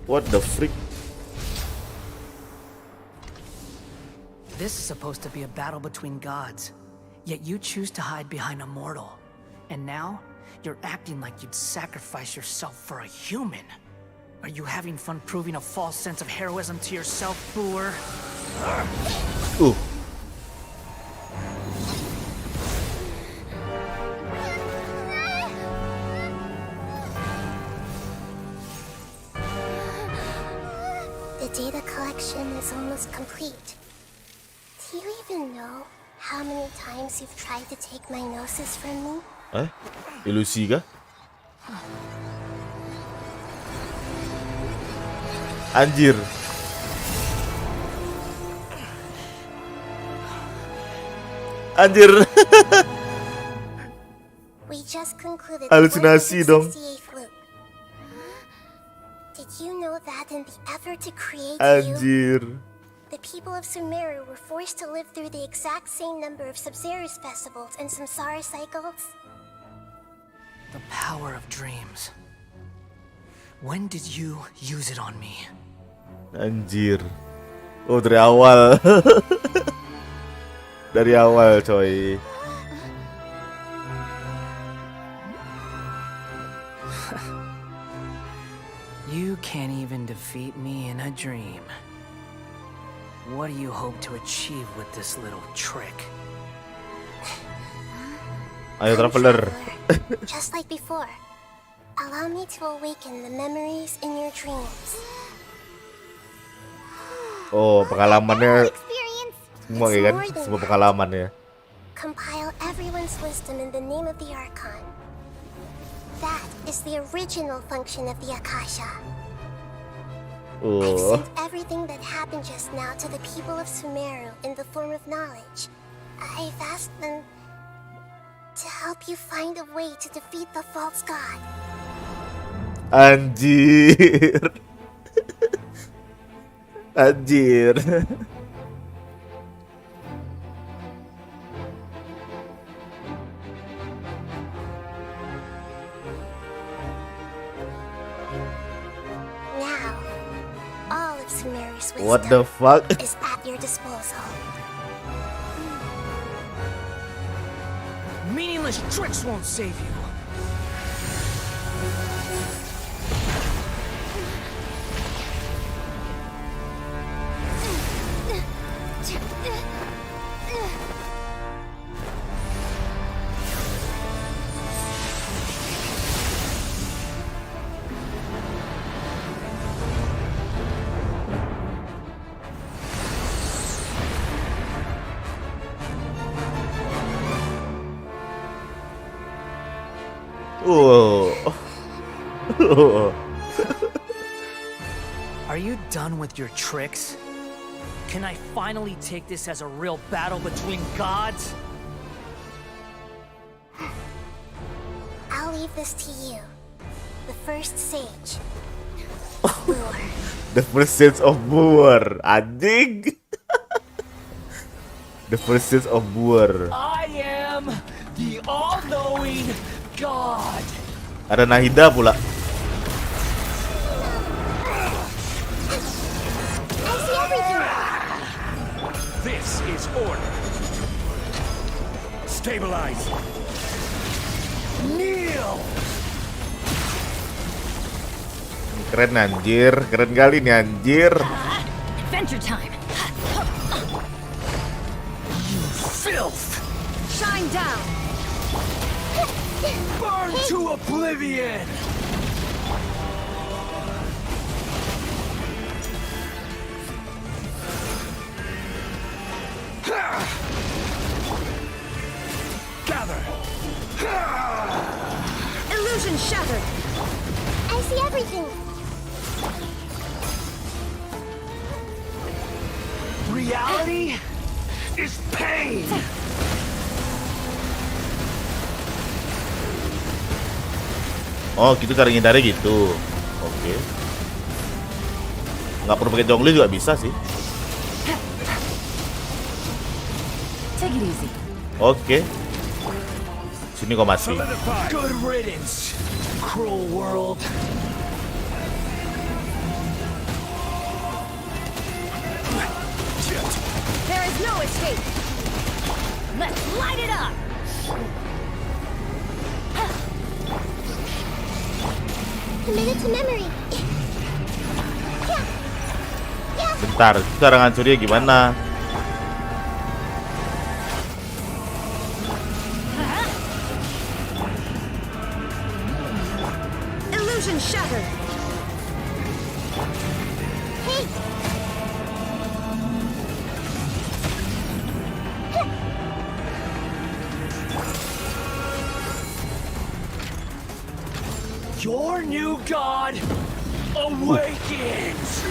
What the freak? This is supposed to be a battle between gods, yet you choose to hide behind a mortal. And now, you're acting like you'd sacrifice yourself for a human. Are you having fun proving a false sense of heroism to yourself, Booer? The data collection is almost complete. Do you even know how many times you've tried to take my gnosis from me? Ilusi kah? Anjir. Anjir. We just concluded Halusinasi the dong. 168th loop. Did you know that in the effort to create you, Anjir. the people of Sumeru were forced to live through the exact same number of Sub-Zerus festivals and Samsara cycles? The power of dreams. When did you use it on me? Anjir. Oh, dari awal. Dari awal, coy. You can't even defeat me in a dream. What do you hope to achieve with this little trick? Ayo, Time traveler. Just like before, allow me to awaken the memories in your dreams. Oh, pengalamannya Experience. semua It's ya kan? more than Semua that. pengalaman ya. Compile everyone's wisdom in the name of the Archon. That is the original function of the Akasha. I've Oh, sent everything that happened just now to the people of Sumeru in the form of knowledge. I've asked them to help you find a way to defeat the false god. anjir. Anjir. Now, all of Sumeru's wisdom What the fuck? is at your disposal. Meaningless tricks won't save you. Are you done with your tricks? Can I finally take this as a real battle between gods? I'll leave this to you, the first sage. Lure. The first sense of war, anjing. The first sense of war. I am the all-knowing God. Ada Nahida pula. I see everything. This is order. Stabilize. Kneel. Keren anjir, keren kali nih anjir. Adventure time. Filth. Shine down. Burn to oblivion. Gather. Illusion shattered. I see everything. Reality is pain. Oh, gitu cara ngindarnya gitu. Oke. Nggak perlu pakai jongle juga bisa sih. Take it easy. Oke. Sini kok mati. Solidify. Good riddance, cruel world. There is no escape. Let's light it up. Committed to memory. Bentar, cara ngancurinnya gimana? Illusion shattered. Hey, Your new god awakens.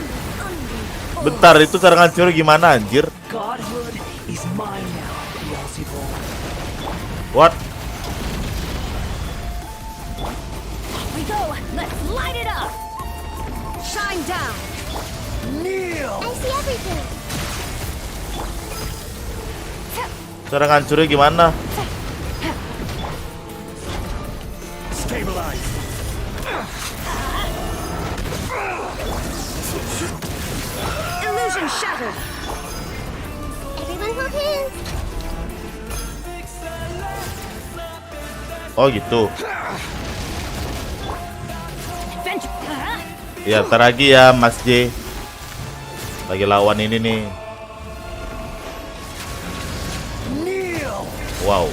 Bentar, itu cara ngancurin gimana anjir? Godhood is mine now, Beelzebub. What? We go. Let's light it up. Shine down. Kneel. I see everything. Cara ngancurin gimana? Stabilize. Illusion shattered. Everyone hold hands. Oh gitu. Adventure. Ya, ntar lagi ya Mas J. Lagi lawan ini nih. Kneel. Wow.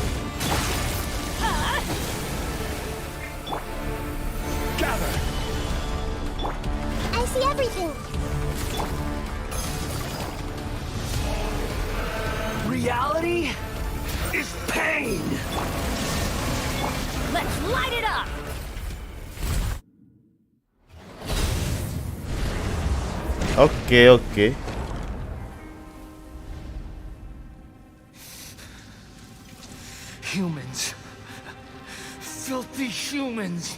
Gather. I see everything. Reality is pain. Let's light it up. Oke. Humans. Filthy humans.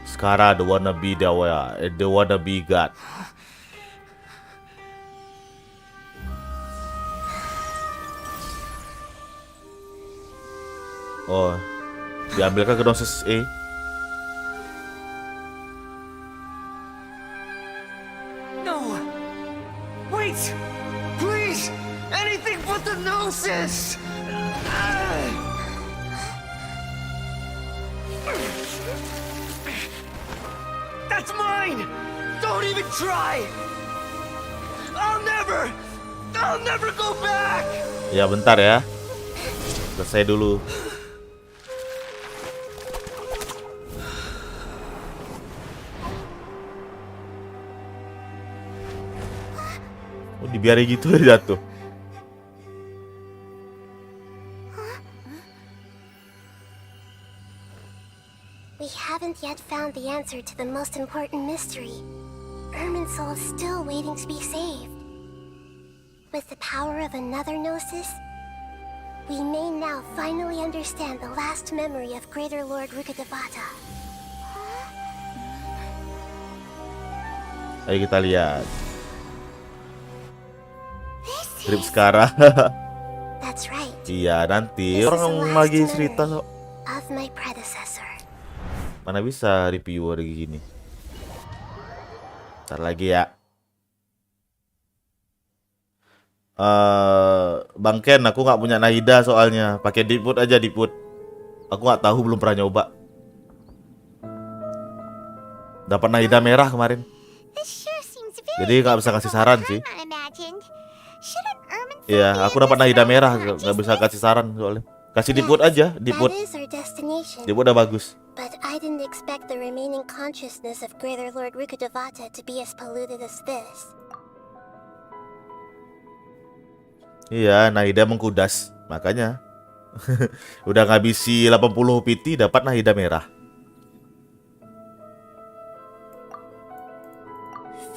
Sekarang the wannabe god. Oh, diambilkan ke dosis E. No. Wait. Please. Anything but the gnosis. That's mine. Don't even try. I'll never go back. Ya bentar ya. Selesai dulu. Oh, dibiarin gitu aja jatuh. We haven't yet found the answer to the most important mystery. Irminsul is still waiting to be saved. With the power of another gnosis, we may now finally understand the last memory of Greater Lord Rukkhadevata. Ayo kita lihat. This Trip is... sekarang. That's right. Iya, nanti This is the orang last lagi memory cerita of my predecessor. mana bisa review hari gini. Ntar lagi ya. Bang Ken, aku nggak punya Nahida soalnya. Pakai Deepwood aja, Deepwood. Aku nggak tahu, belum pernah nyoba. Dapat Nahida merah kemarin. Jadi nggak bisa kasih saran sih. Iya, aku dapat Nahida merah, nggak bisa kasih saran soalnya. Kasih Deepwood aja, Deepwood. Deepwood udah bagus. But I didn't expect the remaining consciousness of Greater Lord Rukkhadevata to be as polluted as this. Iya, Nahida mengkudas, makanya. Udah ngabisi 80 PT dapat Nahida merah.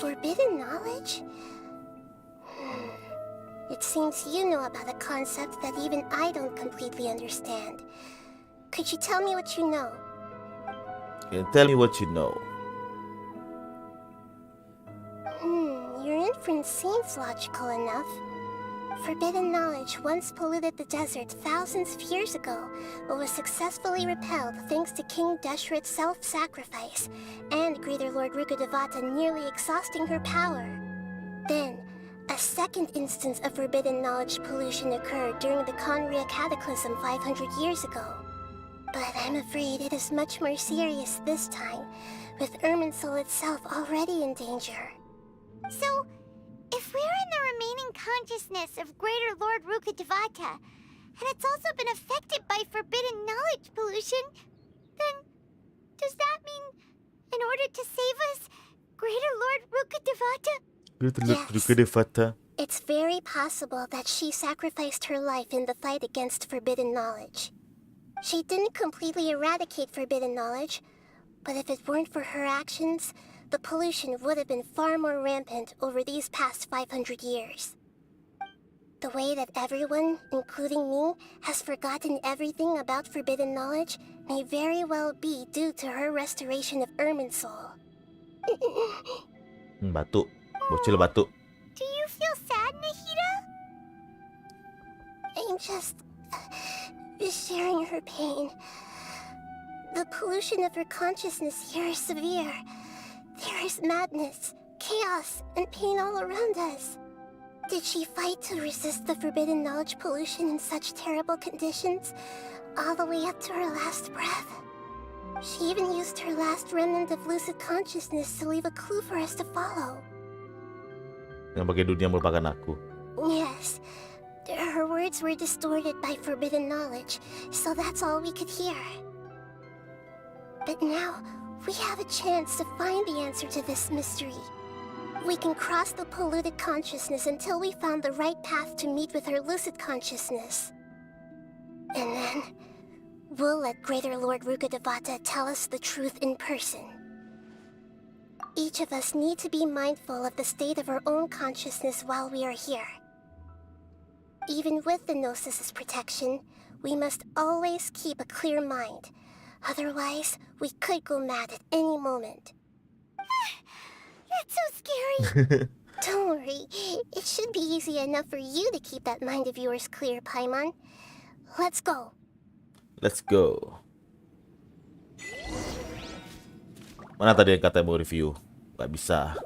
Forbidden knowledge? It seems you know about a concept that even I don't completely understand. Could you tell me what you know? Can you tell me what you know? Your inference seems logical enough. Forbidden knowledge once polluted the desert thousands of years ago, but was successfully repelled thanks to King Deshret's self-sacrifice and Greater Lord Rukkhadevata nearly exhausting her power. Then, a second instance of forbidden knowledge pollution occurred during the Conria Cataclysm 500 years ago. But I'm afraid it is much more serious this time, with Irminsul itself already in danger. So, if we're in the remaining consciousness of Greater Lord Rukkhadevata, and it's also been affected by forbidden knowledge pollution, then does that mean, in order to save us, Greater Lord Rukkhadevata? Yes. It's very possible that she sacrificed her life in the fight against forbidden knowledge. She didn't completely eradicate forbidden knowledge, but if it weren't for her actions, the pollution would have been far more rampant over these past 500 years. The way that everyone, including me, has forgotten everything about forbidden knowledge may very well be due to her restoration of Irminsul. Batu. Bocil batu. Do you feel sad, Nahida? I'm just sharing her pain. The pollution of her consciousness here is severe. There is madness, chaos, and pain all around us. Did she fight to resist the forbidden knowledge pollution in such terrible conditions, all the way up to her last breath? She even used her last remnant of lucid consciousness to leave a clue for us to follow. Yang bagi dunia merupakan aku. Yes, her words were distorted by forbidden knowledge, so that's all we could hear. But now, we have a chance to find the answer to this mystery. We can cross the polluted consciousness until we found the right path to meet with our lucid consciousness. And then, we'll let Greater Lord Rukkhadevata tell us the truth in person. Each of us need to be mindful of the state of our own consciousness while we are here. Even with the Gnosis' protection, we must always keep a clear mind. Otherwise, we could go mad at any moment. That's so scary. Don't worry, it should be easy enough for you to keep that mind of yours clear, Paimon. Let's go. Let's go. Mana tadi yang katanya mau review? Gak bisa.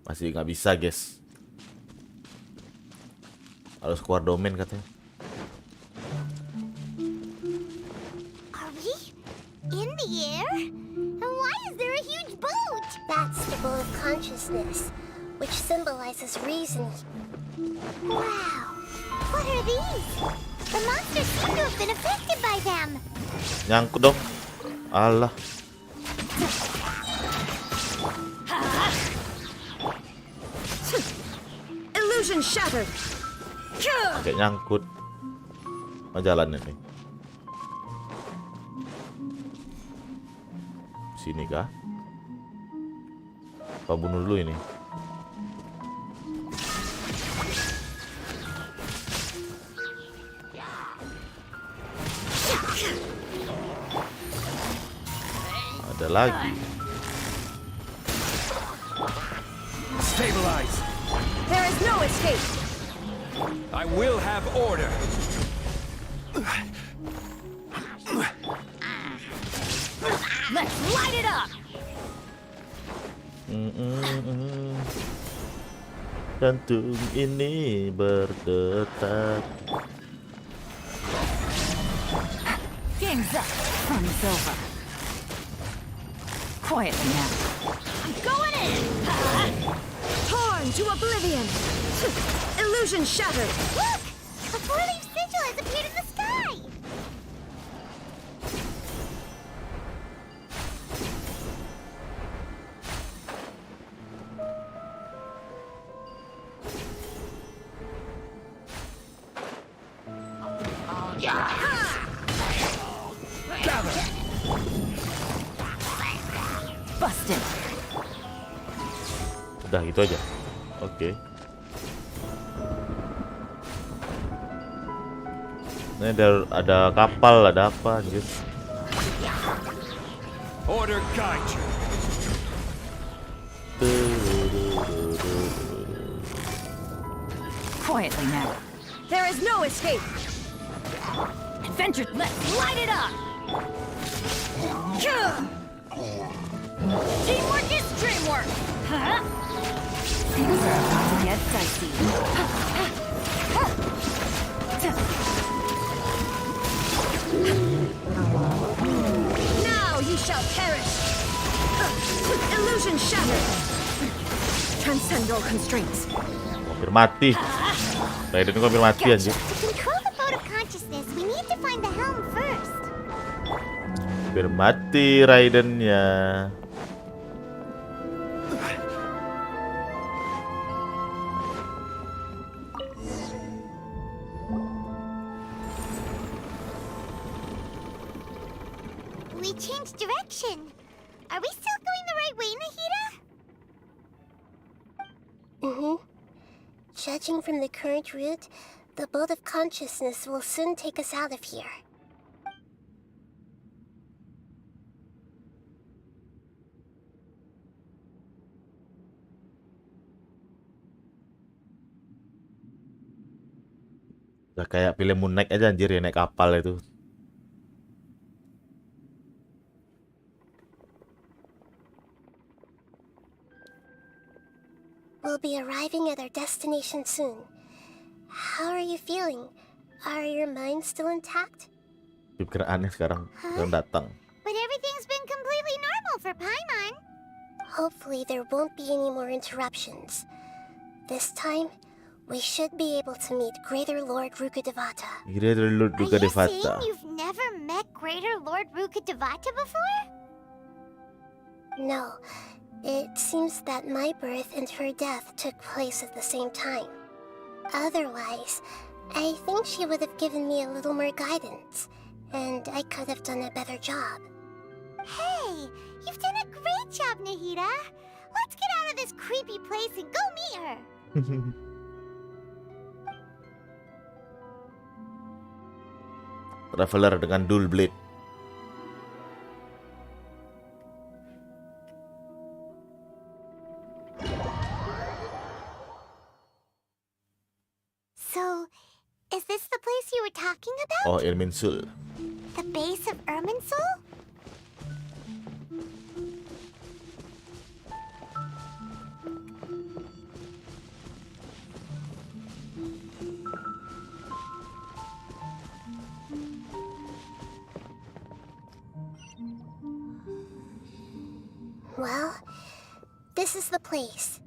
Masih gak bisa, guys. Harus keluar domain katanya. Are we in the air? And why is there a huge boat? That's the boat of consciousness, which symbolizes reason. Wow. What are these? The monsters seem to have been affected by them. Nyangkut dong. Alah. Illusion shattered. Kayak nyangkut. Mau jalan ini. Sini kah? Apa bunuh dulu ini? Ada lagi. Stabilize. There is no escape. I will have order. Let's light it up. Jantung ini berdetak. Game's up. Fun is over. Quietly now. I'm going in. Torn to oblivion. Illusion shattered. Look! A four-leaf sigil has appeared in the sky! Busted. Udah gitu aja. Oke. Ini ada kapal, ada apa anjir. Order guide you. Quietly now. There is no escape. Adventure, let's light it up. Teamwork is dreamwork. Things are about to get dicey. Now you shall perish. Illusion shattered. Transcend all constraints. Hampir mati. Raiden itu hampir mati anjir. To control the boat of consciousness, we need to find the helm first. Hampir mati Raidennya. we changed direction. Are we still going the right way, Nahida? Mm-hmm. Judging from the current route, the boat of consciousness will soon take us out of here. Udah kayak film Moon Knight aja anjir ya, naik kapal itu. We'll be arriving at our destination soon. How are you feeling? Are your minds still intact? Pikir aneh sekarang, belum datang. But everything's been completely normal for Paimon. Hopefully there won't be any more interruptions. This time, we should be able to meet Greater Lord Rukkhadevata. Greater Lord Are you saying Rukkhadevata. you've never met Greater Lord Rukkhadevata before? No, it seems that my birth and her death took place at the same time. Otherwise, I think she would have given me a little more guidance, and I could have done a better job. Hey, you've done a great job, Nahida. Let's get out of this creepy place and go meet her. Traveler dengan dual blade. So, is this the place you were talking about? Oh, Irminsul. The base of Irminsul? Well, this is the place.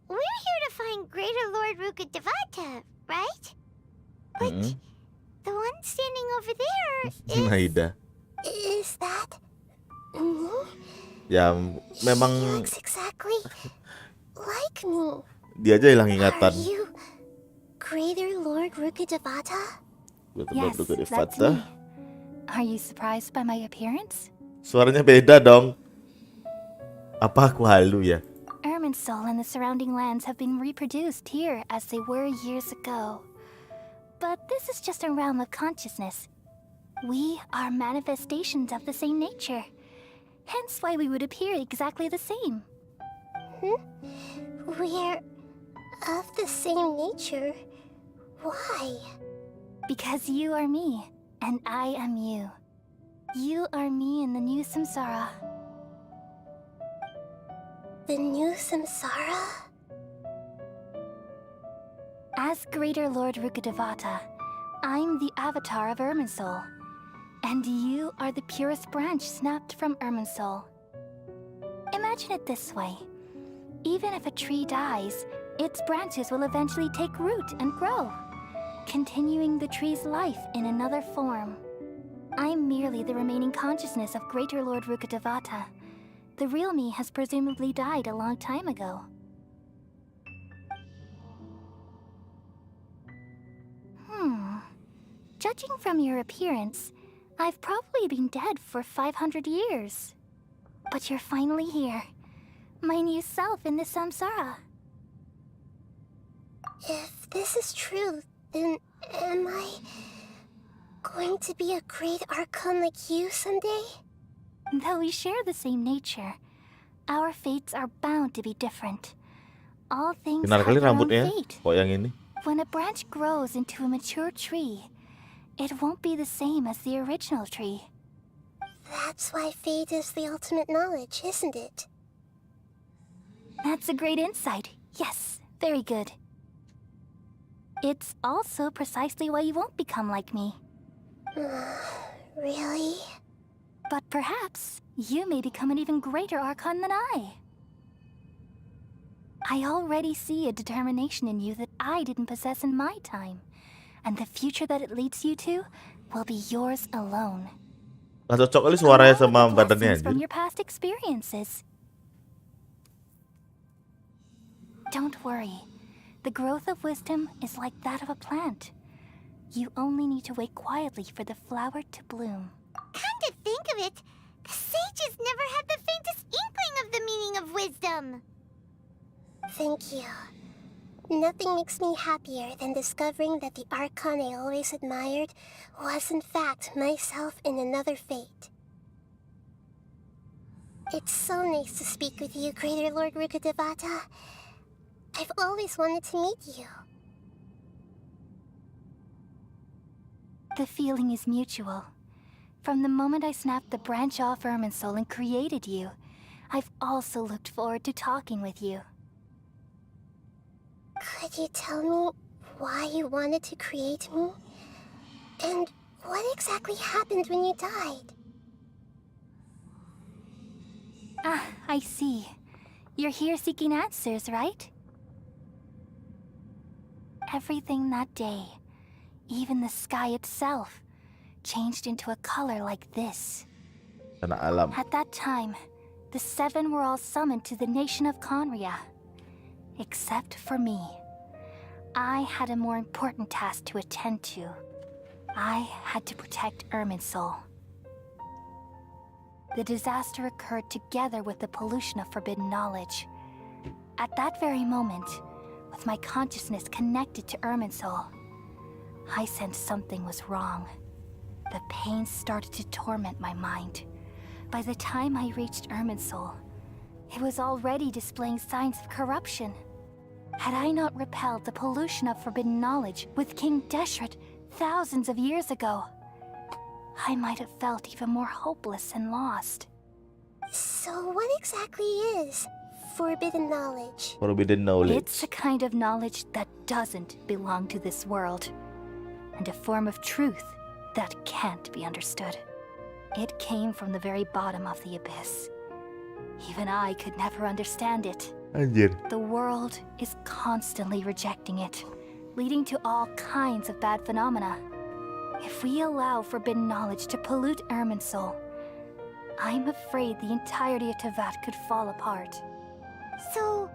We're here to find Greater Lord Rukkhadevata, right? But the one standing over there is... Nahida. Is that... me? Ya, She memang looks exactly like me. dia aja hilang Are ingatan. you Greater Lord Rukkhadevata? Greater Yes, Lord that's Rukkhadevata. me. Are you surprised by my appearance? Suaranya beda dong. Apa aku halu ya? Irminsul and the surrounding lands have been reproduced here as they were years ago. But this is just a realm of consciousness. We are manifestations of the same nature. Hence why we would appear exactly the same. We're of the same nature. Why? Because you are me, and I am you. You are me in the new samsara. The new samsara? As Greater Lord Rukkhadevata, I'm the avatar of Irminsul. And you are the purest branch snapped from Irminsul. Imagine it this way. Even if a tree dies, its branches will eventually take root and grow, continuing the tree's life in another form. I'm merely the remaining consciousness of Greater Lord Rukkhadevata. The real me has presumably died a long time ago. Judging from your appearance, I've probably been dead for 500 years. But you're finally here. My new self in the samsara. If this is true, then am I going to be a great Archon like you someday? Though we share the same nature, our fates are bound to be different. All things Benar have kali their own rambutnya. fate. Kok yang ini? When a branch grows into a mature tree, it won't be the same as the original tree. That's why fate is the ultimate knowledge, isn't it? That's a great insight. Yes, very good. It's also precisely why you won't become like me. Really? But perhaps you may become an even greater Archon than I. I already see a determination in you that I didn't possess in my time. And the future that it leads you to will be yours alone. Gak cocok kali suaranya sama Along with badannya lessons from anjir. your past experiences. Don't worry. The growth of wisdom is like that of a plant. You only need to wait quietly for the flower to bloom. Come to think of it, the sages never had the faintest inkling of the meaning of wisdom. Thank you. Nothing makes me happier than discovering that the Archon I always admired was in fact myself in another fate. It's so nice to speak with you, Greater Lord Rukkhadevata. I've always wanted to meet you. The feeling is mutual. From the moment I snapped the branch off Irminsul and created you, I've also looked forward to talking with you. Could you tell me why you wanted to create me? And what exactly happened when you died? Ah, I see. You're here seeking answers, right? Everything that day, even the sky itself, changed into a color like this. Karena alam. At that time, the seven were all summoned to the nation of Conria. Except for me. I had a more important task to attend to. I had to protect Irminsul. The disaster occurred together with the pollution of forbidden knowledge. At that very moment, with my consciousness connected to Irminsul, I sensed something was wrong. The pain started to torment my mind. By the time I reached Irminsul, it was already displaying signs of corruption. Had I not repelled the pollution of forbidden knowledge with King Deshret thousands of years ago, I might have felt even more hopeless and lost. So what exactly is forbidden knowledge? Forbidden knowledge. It's a kind of knowledge that doesn't belong to this world, and a form of truth that can't be understood. It came from the very bottom of the abyss. Even I could never understand it. Anjir. The world is constantly rejecting it, leading to all kinds of bad phenomena. If we allow forbidden knowledge to pollute Irminsul, I'm afraid the entirety of Tevat could fall apart. So,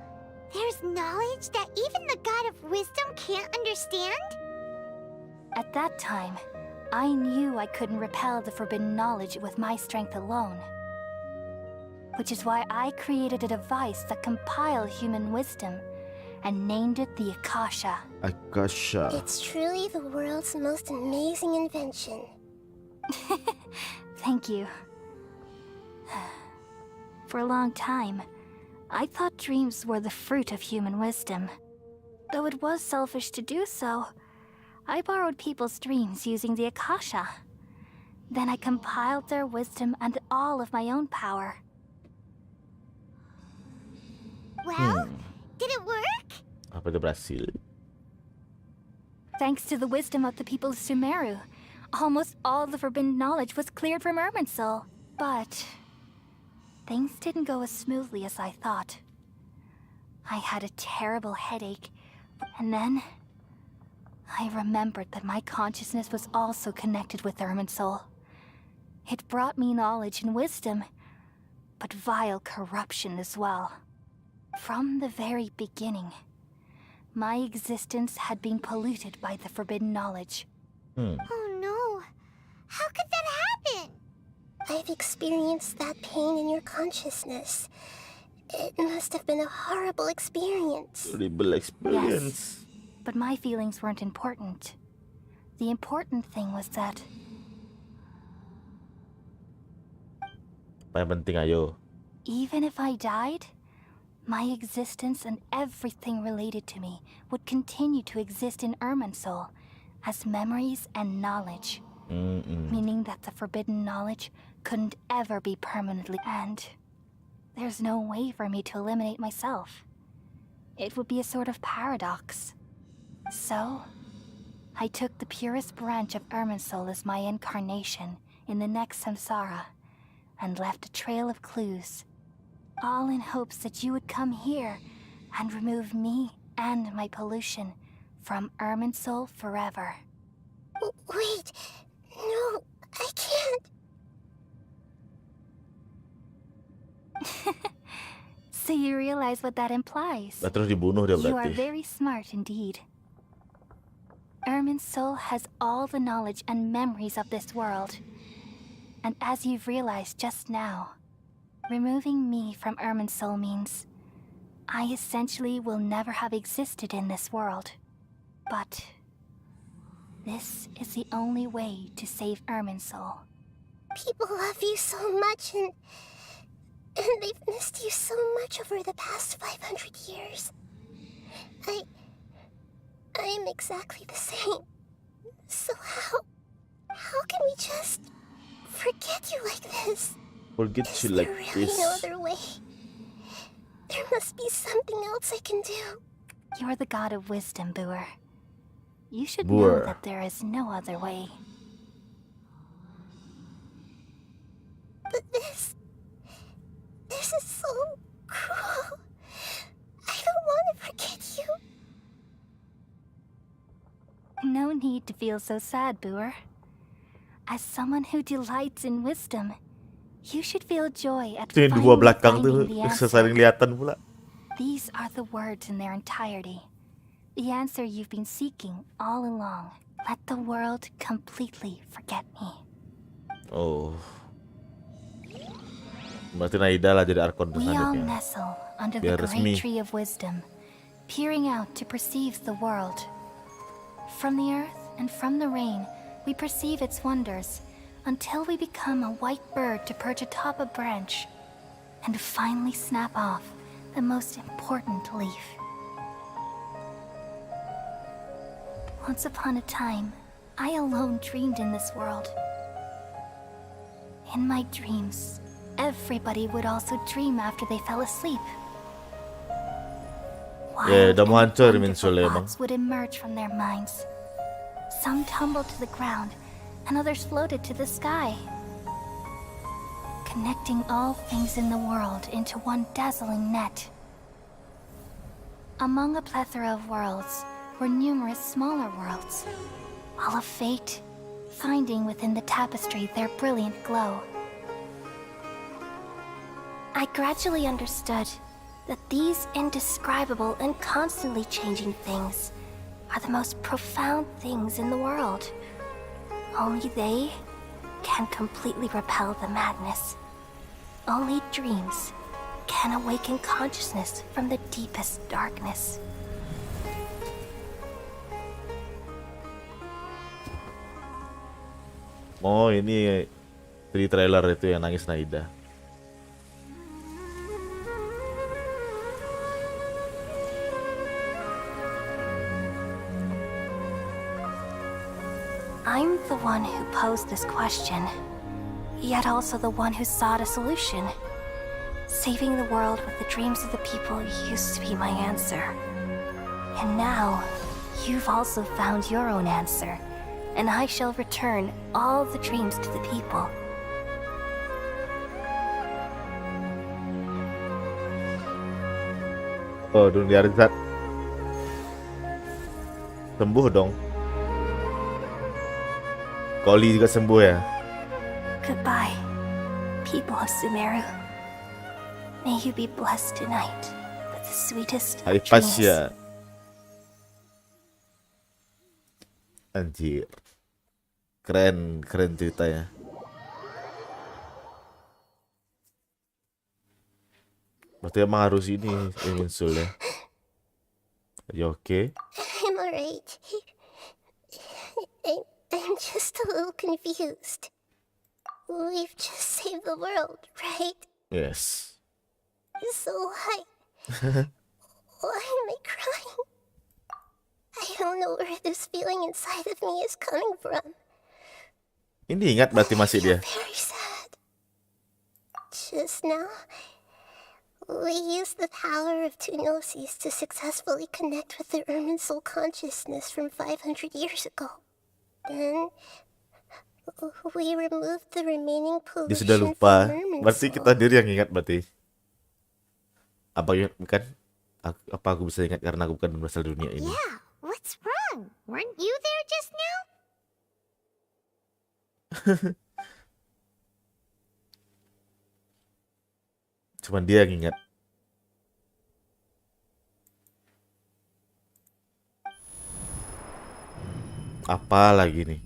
there's knowledge that even the God of wisdom can't understand? At that time, I knew I couldn't repel the forbidden knowledge with my strength alone. Which is why I created a device that compiled human wisdom and named it the Akasha. Akasha. It's truly the world's most amazing invention. Thank you. For a long time, I thought dreams were the fruit of human wisdom. Though it was selfish to do so, I borrowed people's dreams using the Akasha. Then I compiled their wisdom and all of my own power. Well, did it work? Apa itu berhasil? Thanks to the wisdom of the people of Sumeru, almost all the forbidden knowledge was cleared from Irminsul. But things didn't go as smoothly as I thought. I had a terrible headache, and then I remembered that my consciousness was also connected with Irminsul. It brought me knowledge and wisdom, but vile corruption as well. From the very beginning, my existence had been polluted by the forbidden knowledge. Oh no. How could that happen? I've experienced that pain in your consciousness. It must have been a horrible experience. Horrible experience. Yes, but my feelings weren't important. The important thing was that Apa yang penting, ayo. even if I died, my existence and everything related to me would continue to exist in Irminsul as memories and knowledge. Meaning that the forbidden knowledge couldn't ever be permanently, and there's no way for me to eliminate myself. It would be a sort of paradox. So, I took the purest branch of Irminsul as my incarnation in the next samsara, and left a trail of clues, all in hopes that you would come here and remove me and my pollution from Irminsul forever. Wait, no, I can't. So you realize what that implies? Terus dibunuh dia You are berarti. very smart indeed. Irminsul has all the knowledge and memories of this world. And as you've realized just now, removing me from Irminsul means I essentially will never have existed in this world. But this is the only way to save Irminsul. People love you so much, and they've missed you so much over the past 500 years. I am exactly the same. So how can we just forget you like this? Forget Is you there like really this. no other way? There must be something else I can do. You're the god of wisdom, Boer. You should Boer. know that there is no other way. But this is so cruel. I don't want to forget you. No need to feel so sad, Boer. As someone who delights in wisdom, you should feel joy at Itu yang dua finally belakang tuh finding the bisa answer. saling kelihatan pula. These are the words in their entirety. The answer you've been seeking all along. Let the world completely forget me. Oh. Berarti Naida lah jadi Archon We all selanjutnya. nestle under Biar the resmi. great tree of wisdom, peering out to perceive the world. From the earth and from the rain, we perceive its wonders, until we become a white bird to perch atop a branch, and finally snap off the most important leaf. Once upon a time, I alone dreamed in this world. In my dreams, everybody would also dream after they fell asleep. Ya, udah mau Wild and hancur wonderful Minsul emang. thoughts would emerge from their minds. Some tumbled to the ground, and others floated to the sky, connecting all things in the world into one dazzling net. Among a plethora of worlds were numerous smaller worlds, all of fate, finding within the tapestry their brilliant glow. I gradually understood that these indescribable and constantly changing things are the most profound things in the world. Only they can completely repel the madness. Only dreams can awaken consciousness from the deepest darkness. Oh, ini di trailer itu yang nangis Naida. I'm the one who posed this question, yet also the one who sought a solution. Saving the world with the dreams of the people used to be my answer. And now, you've also found your own answer, and I shall return all the dreams to the people. Oh, dunia Rizat. Sembuh dong. Koli juga sembuh ya. Goodbye, people of Sumeru. May you be blessed tonight with the sweetest Hai of pas dreams. ya. Anjir. Keren ceritanya. Berarti emang harus ini Minsul ya. Are you okay? I'm alright. I'm just a little confused. We've just saved the world, right? Yes. So why am I crying? I don't know where this feeling inside of me is coming from. Ini ingat berarti masih dia. Very sad. Just now, we used the power of two gnosis to successfully connect with the Irminsul consciousness from 500 years ago. Then, we removed the remaining pollution Dia sudah lupa. from Irminsul. Berarti kita diri yang ingat berarti. Apa bukan? Apa aku bisa ingat karena aku bukan berasal dari dunia ini? Yeah, what's wrong? Weren't you there just now? Cuman dia yang ingat. Apa lagi nih?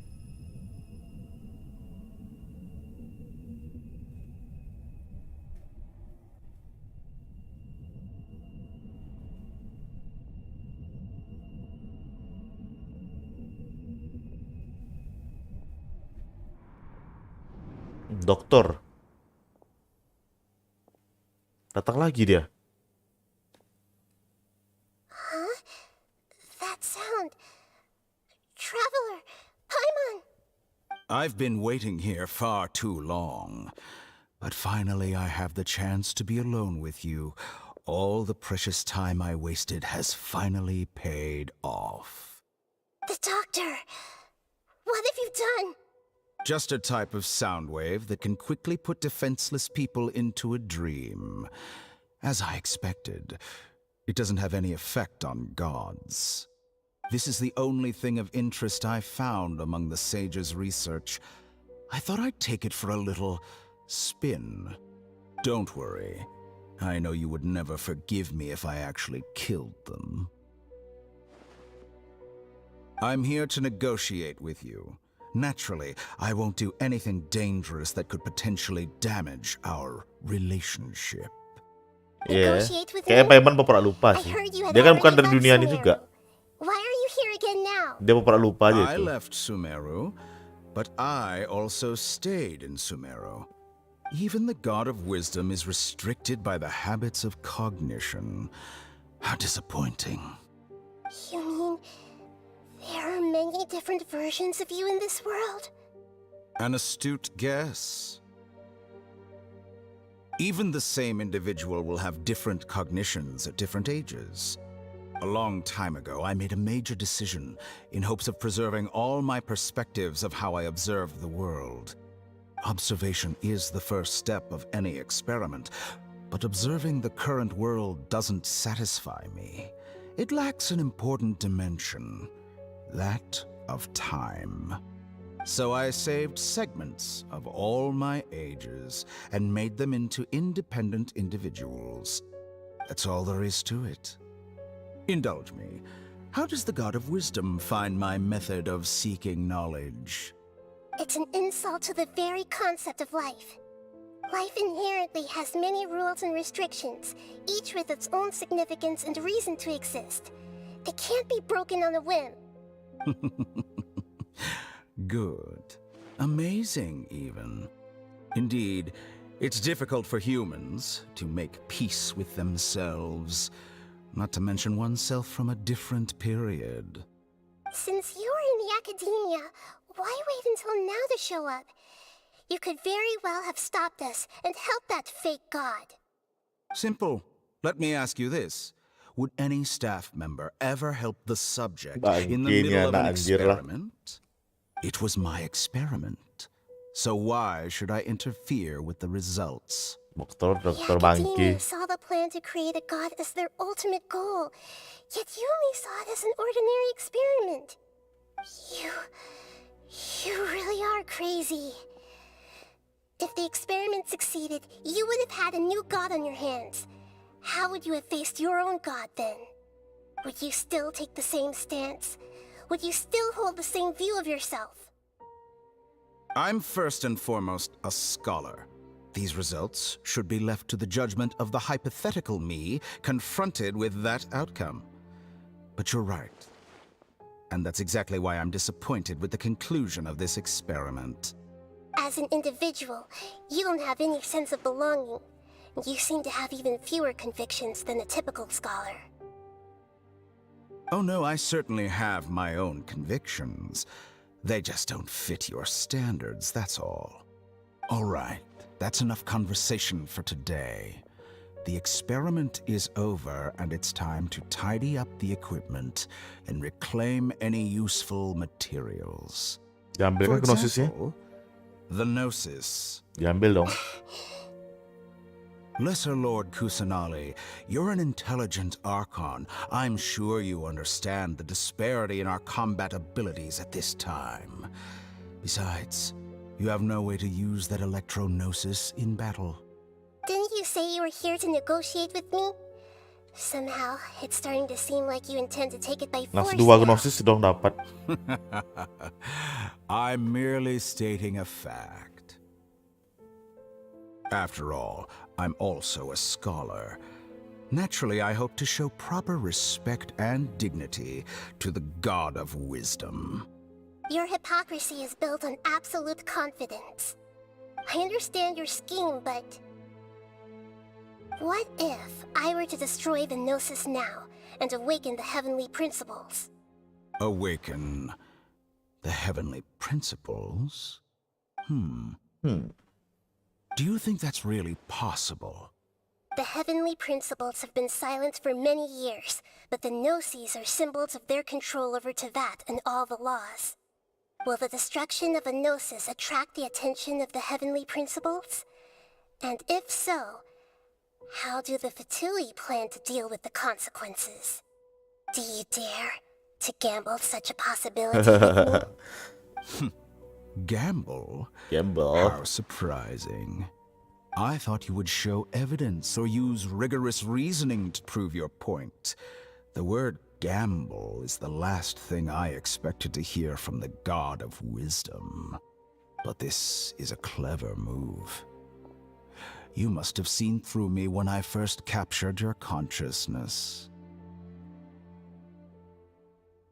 Dokter. Datang lagi dia. Huh? That sound. Traveler, Paimon. I've been waiting here far too long. But finally I have the chance to be alone with you. All the precious time I wasted has finally paid off. The doctor. What have you done? Just a type of sound wave that can quickly put defenseless people into a dream. As I expected, it doesn't have any effect on gods. This is the only thing of interest I found among the sage's research. I thought I'd take it for a little spin. Don't worry. I know you would never forgive me if I actually killed them. I'm here to negotiate with you. Naturally, I won't do anything dangerous that could potentially damage our relationship. Iya. Negotiate with Kayaknya me? Paimon pura lupa I sih. heard you had Dia kan bukan already dari left dunia ini Sumeru. juga. Why are you here again now? Dia pura lupa aja I itu. left Sumeru, but I also stayed in Sumeru. Even the god of wisdom is restricted by the habits of cognition. How disappointing. You mean there are many different versions of you in this world? An astute guess. Even the same individual will have different cognitions at different ages. A long time ago, I made a major decision in hopes of preserving all my perspectives of how I observed the world. Observation is the first step of any experiment, but observing the current world doesn't satisfy me. It lacks an important dimension, that of time. So I saved segments of all my ages and made them into independent individuals. That's all there is to it. Indulge me. How does the God of Wisdom find my method of seeking knowledge? It's an insult to the very concept of life. Life inherently has many rules and restrictions, each with its own significance and reason to exist. They can't be broken on a whim. Good. Amazing, even. Indeed, it's difficult for humans to make peace with themselves, not to mention oneself from a different period. Since you're in the academia, why wait until now to show up? You could very well have stopped us and helped that fake god. Simple. Let me ask you this. Would any staff member ever help the subject in the Bangke, middle of an anjir lah. experiment? It was my experiment. So why should I interfere with the results? Dokter The Bangke. academia saw the plan to create a god as their ultimate goal, yet you only saw it as an ordinary experiment. You really are crazy. If the experiment succeeded, you would have had a new god on your hands. How would you have faced your own god then? Would you still take the same stance? Would you still hold the same view of yourself? I'm first and foremost a scholar. These results should be left to the judgment of the hypothetical me confronted with that outcome. But you're right. And that's exactly why I'm disappointed with the conclusion of this experiment. As an individual, you don't have any sense of belonging. You seem to have even fewer convictions than a typical scholar. Oh no, I certainly have my own convictions. They just don't fit your standards, that's all. All right, that's enough conversation for today. The experiment is over, and it's time to tidy up the equipment and reclaim any useful materials. Diambil For kan gnosisnya? example, the Gnosis. Diambil dong. Lesser Lord Kusanali, you're an intelligent Archon. I'm sure you understand the disparity in our combat abilities at this time. Besides, you have no way to use that Electro-Gnosis in battle. Didn't you say you were here to negotiate with me? Somehow, it's starting to seem like you intend to take it by Langsung force now. diagnosis dong dapat. I'm merely stating a fact. After all, I'm also a scholar. Naturally, I hope to show proper respect and dignity to the God of Wisdom. Your hypocrisy is built on absolute confidence. I understand your scheme, but... what if I were to destroy the Gnosis now and awaken the heavenly principles? Awaken the heavenly principles? Do you think that's really possible? The heavenly principles have been silent for many years, but the Gnosis are symbols of their control over Teyvat and all the laws. Will the destruction of a Gnosis attract the attention of the heavenly principles? And if so, how do the Fatui plan to deal with the consequences? Do you dare to gamble such a possibility with me? Gamble? Gamble. How surprising. I thought you would show evidence or use rigorous reasoning to prove your point. The word gamble is the last thing I expected to hear from the God of Wisdom. But this is a clever move. You must have seen through me when I first captured your consciousness.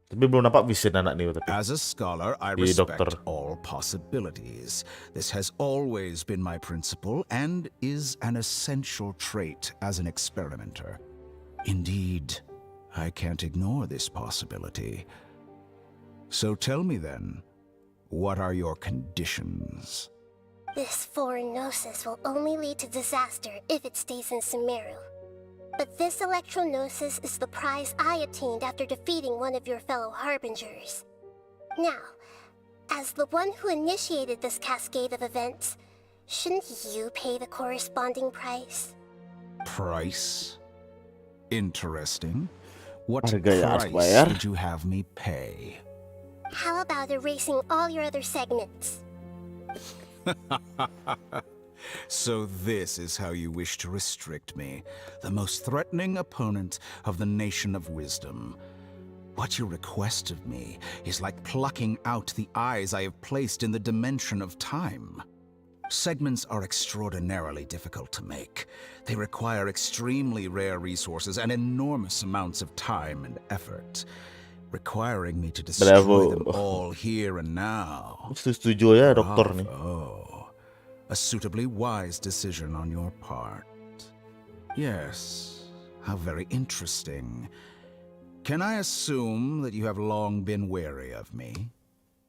Tapi belum nampak vision anak ni tapi. As a scholar, I Jadi respect dokter. all possibilities. This has always been my principle and is an essential trait as an experimenter. Indeed, I can't ignore this possibility. So tell me then, what are your conditions? This foreign Gnosis will only lead to disaster if it stays in Sumeru. But this Electro-Gnosis is the prize I obtained after defeating one of your fellow Harbingers. Now, as the one who initiated this cascade of events, shouldn't you pay the corresponding price? Price? Interesting. What Harga yang harus price bayar. would you have me pay? How about erasing all your other segments? So this is how you wish to restrict me, the most threatening opponent of the Nation of Wisdom. What you request of me is like plucking out the eyes I have placed in the dimension of time. Segments are extraordinarily difficult to make. They require extremely rare resources and enormous amounts of time and effort, requiring me to destroy Bravo. them all here and now. Setuju ya dokter nih. Bravo. A suitably wise decision on your part. Yes, how very interesting. Can I assume that you have long been wary of me?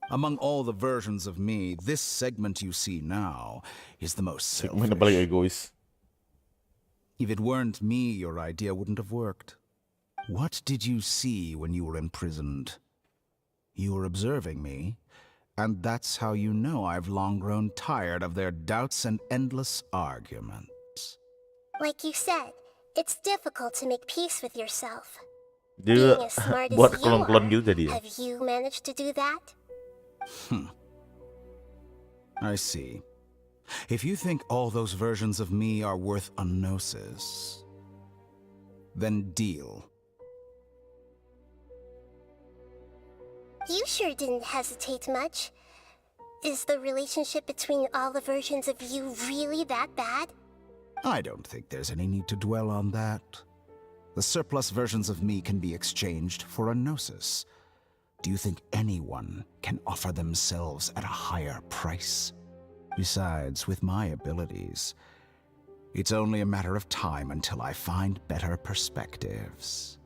Among all the versions of me, this segment you see now is the most selfish. Segmen paling egois. If it weren't me, your idea wouldn't have worked. What did you see when you were imprisoned? You were observing me, and that's how you know I've long grown tired of their doubts and endless arguments. Like you said, it's difficult to make peace with yourself. Dia Being as smart as buat you klon-klon are, gitu jadi ya. have you managed to do that? I see. If you think all those versions of me are worth a gnosis, then deal. You sure didn't hesitate much. Is the relationship between all the versions of you really that bad? I don't think there's any need to dwell on that. The surplus versions of me can be exchanged for a gnosis. Do you think anyone can offer themselves at a higher price? Besides, with my abilities, it's only a matter of time until I find better perspectives.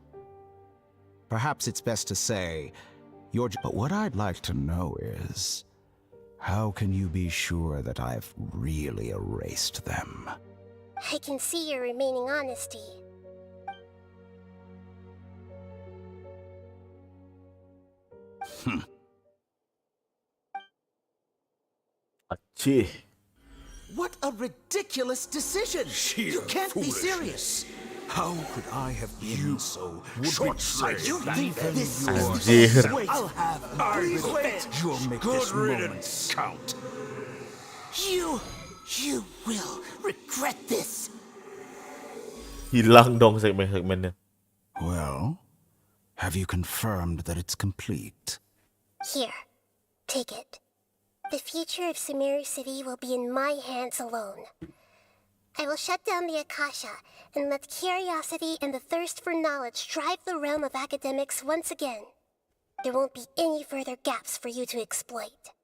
Perhaps it's best to say, but what I'd like to know is, how can you be sure that I've really erased them? I can see your remaining honesty. Acih. What a ridiculous decision! You can't be serious! How could I have been so short-sighted? You think this Anjir. Wait, I'll have revenge. You'll make this moment count. You will regret this. Hilang dong segmen-segmennya. Well, have you confirmed that it's complete? Here, take it. The future of Sumeru City will be in my hands alone. I will shut down the Akasha and let curiosity and the thirst for knowledge drive the realm of academics once again. There won't be any further gaps for you to exploit.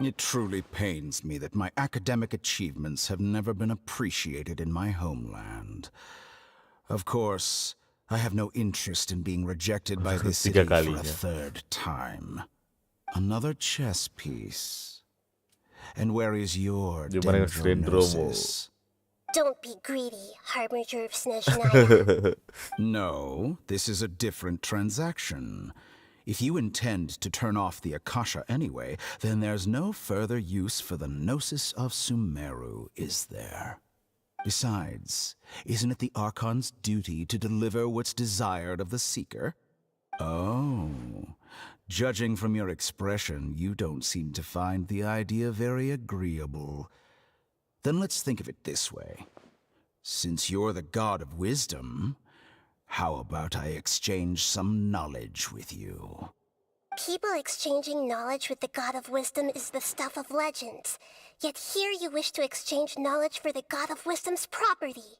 It truly pains me that my academic achievements have never been appreciated in my homeland. Of course, I have no interest in being rejected by this city for a third time. Another chess piece. And where is your dendronosis? Don't be greedy, Harbinger of Snezhnaya. No, this is a different transaction. If you intend to turn off the Akasha anyway, then there's no further use for the Gnosis of Sumeru, is there? Besides, isn't it the Archon's duty to deliver what's desired of the Seeker? Oh, judging from your expression, you don't seem to find the idea very agreeable. Then let's think of it this way. Since you're the god of wisdom, how about I exchange some knowledge with you? People exchanging knowledge with the God of Wisdom is the stuff of legends. Yet here you wish to exchange knowledge for the God of Wisdom's property.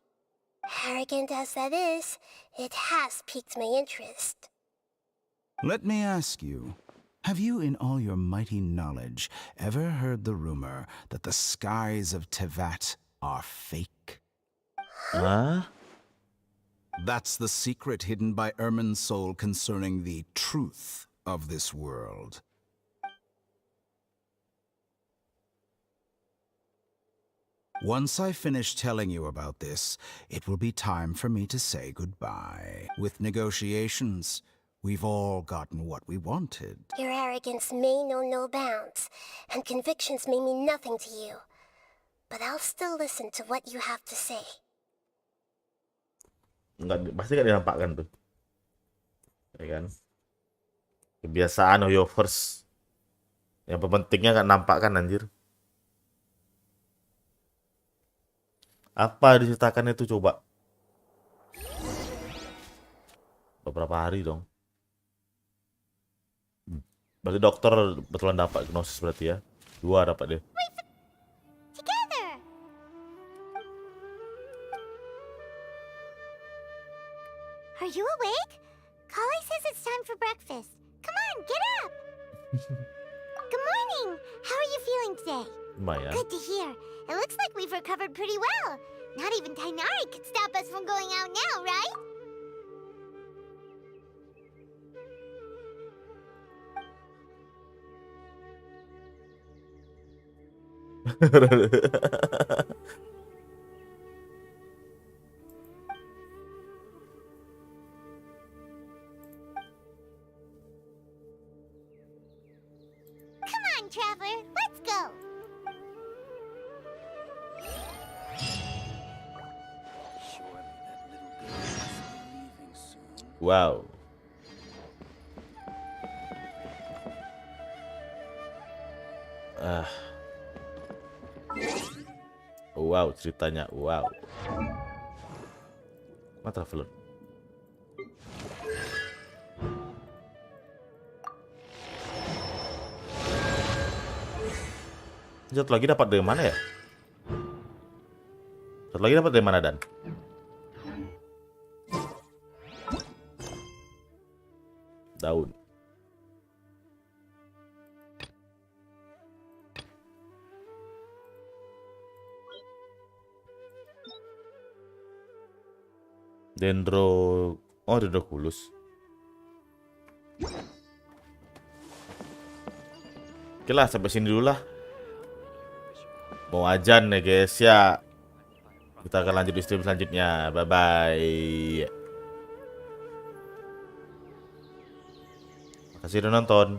Arrogant as that is, it has piqued my interest. Let me ask you, have you in all your mighty knowledge ever heard the rumor that the skies of Tevat are fake? Huh? That's the secret hidden by Irminsul concerning the truth of this world. Once I finish telling you about this, it will be time for me to say goodbye. With negotiations, we've all gotten what we wanted. Your arrogance may know no bounds, and convictions may mean nothing to you. But I'll still listen to what you have to say. Enggak, pasti gak dinampakkan tuh. Ya kan? Kebiasaan Hoyoverse. Yang pentingnya gak nampakkan anjir. Apa diceritakan itu coba? Beberapa hari dong. Berarti dokter betulan dapat gnosis berarti ya. 2 dapat dia. Together. Are you awake? Kali says it's time for breakfast. Come on, get up. Good morning. How are you feeling today? Lumayan. Good to hear. It looks like we've recovered pretty well. Not even Tainari could stop us from going out now, right? Come on, Traveler, let's go. Wow. Wow, ceritanya wow. Mana Traveler? Satu lagi dapat dari mana ya? Satu lagi dapat dari mana, Dan? Daun. Dendroculus. Oke lah, sampai sini dulu lah. Mau ajan ya guys ya. Kita akan lanjut di stream selanjutnya. Bye bye. Makasih udah nonton.